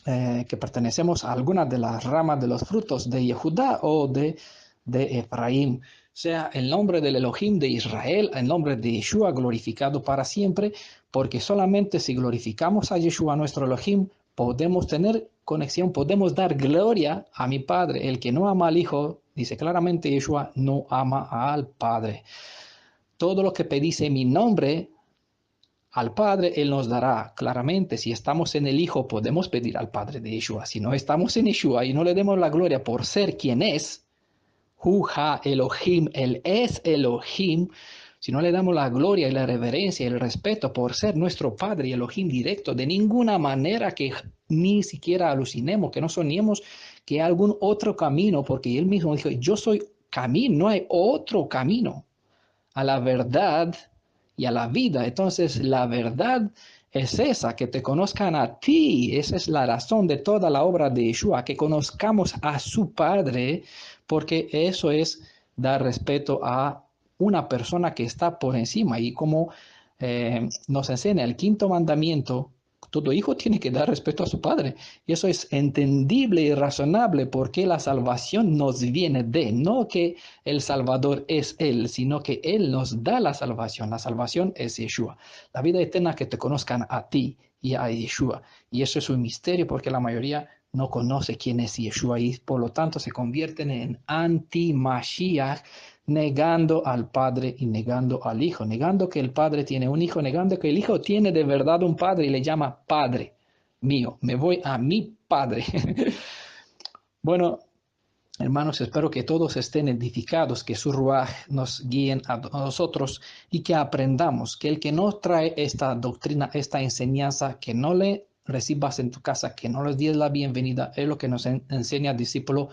Speaker 1: que pertenecemos a algunas de las ramas de los frutos de Yehudá o de Efraín. Sea el nombre del Elohim de Israel, el nombre de Yeshua glorificado para siempre, porque solamente si glorificamos a Yeshua, nuestro Elohim, podemos tener conexión, podemos dar gloria a mi Padre. El que no ama al Hijo, dice claramente Yeshua, no ama al Padre. Todo lo que pedís en mi nombre al Padre, Él nos dará. Claramente, si estamos en el Hijo, podemos pedir al Padre de Yeshua. Si no estamos en Yeshua y no le demos la gloria por ser quien es, Hu Ha Elohim, Él es Elohim, si no le damos la gloria y la reverencia y el respeto por ser nuestro Padre y Elohim directo, de ninguna manera que ni siquiera alucinemos, que no soñemos que hay algún otro camino, porque Él mismo dijo, yo soy camino, no hay otro camino a la verdad y a la vida. Entonces, la verdad es esa, que te conozcan a ti. Esa es la razón de toda la obra de Yeshua, que conozcamos a su Padre, porque eso es dar respeto a una persona que está por encima. Y como nos enseña el quinto mandamiento, todo hijo tiene que dar respeto a su padre. Y eso es entendible y razonable, porque la salvación nos viene de, no que el Salvador es Él, sino que Él nos da la salvación. La salvación es Yeshua. La vida eterna, que te conozcan a ti y a Yeshua. Y eso es un misterio, porque la mayoría no conoce quién es Yeshua y por lo tanto se convierten en anti-Mashiach, negando al Padre y negando al Hijo, negando que el Padre tiene un Hijo, negando que el Hijo tiene de verdad un Padre y le llama Padre mío. Me voy a mi Padre. Bueno, hermanos, espero que todos estén edificados, que su ruaj nos guíen a nosotros y que aprendamos que el que no trae esta doctrina, esta enseñanza, que no le recibas en tu casa, que no les des la bienvenida, es lo que nos enseña el discípulo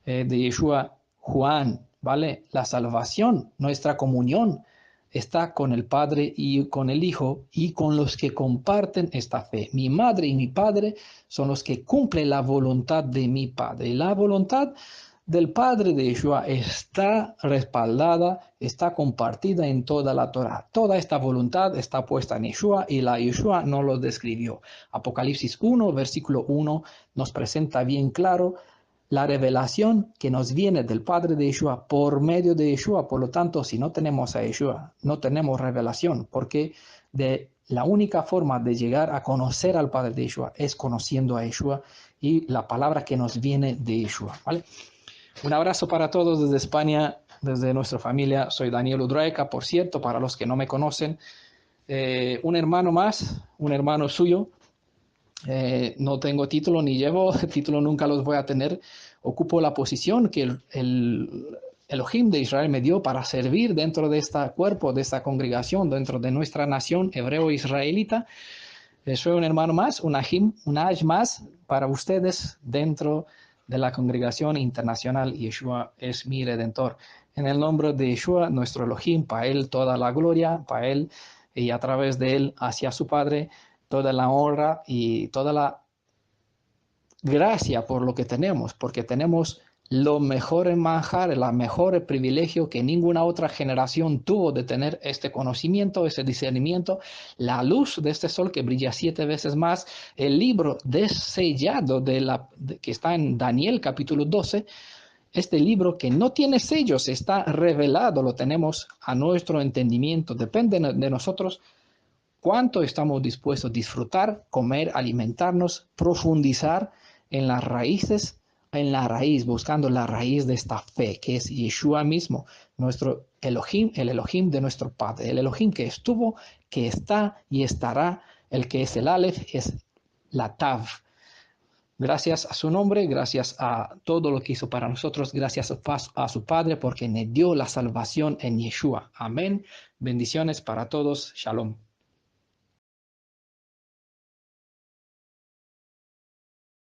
Speaker 1: de Yeshua, Juan, ¿vale? La salvación, nuestra comunión está con el Padre y con el Hijo y con los que comparten esta fe. Mi madre y mi padre son los que cumplen la voluntad de mi Padre. La voluntad del Padre de Yeshua está respaldada, está compartida en toda la Torah. Toda esta voluntad está puesta en Yeshua y la Yeshua no lo describió. Apocalipsis 1, versículo 1 nos presenta bien claro la revelación que nos viene del Padre de Yeshua por medio de Yeshua. Por lo tanto, si no tenemos a Yeshua, no tenemos revelación, porque de la única forma de llegar a conocer al Padre de Yeshua es conociendo a Yeshua y la palabra que nos viene de Yeshua, ¿vale? Un abrazo para todos desde España, desde nuestra familia. Soy Daniel Udraeca, por cierto, para los que no me conocen. Un hermano más, un hermano suyo. No tengo título ni llevo título, nunca los voy a tener. Ocupo la posición que el Elohim de Israel me dio para servir dentro de este cuerpo, de esta congregación, dentro de nuestra nación hebreo-israelita. Soy un hermano más, un aj más para ustedes dentro de la congregación internacional. Yeshua es mi redentor. En el nombre de Yeshua, nuestro Elohim, para Él toda la gloria, para Él y a través de Él hacia su Padre, toda la honra y toda la gracia por lo que tenemos, porque tenemos lo mejor en manjar, el mejor privilegio que ninguna otra generación tuvo de tener este conocimiento, ese discernimiento, la luz de este sol que brilla 7 veces más, el libro desellado que está en Daniel capítulo 12, este libro que no tiene sellos, está revelado, lo tenemos a nuestro entendimiento, depende de nosotros cuánto estamos dispuestos a disfrutar, comer, alimentarnos, profundizar en las raíces, en la raíz, buscando la raíz de esta fe, que es Yeshua mismo, nuestro Elohim, el Elohim de nuestro Padre, el Elohim que estuvo, que está y estará, el que es el Aleph, es la Tav. Gracias a su nombre, gracias a todo lo que hizo para nosotros, gracias a su Padre, porque nos dio la salvación en Yeshua. Amén. Bendiciones para todos. Shalom.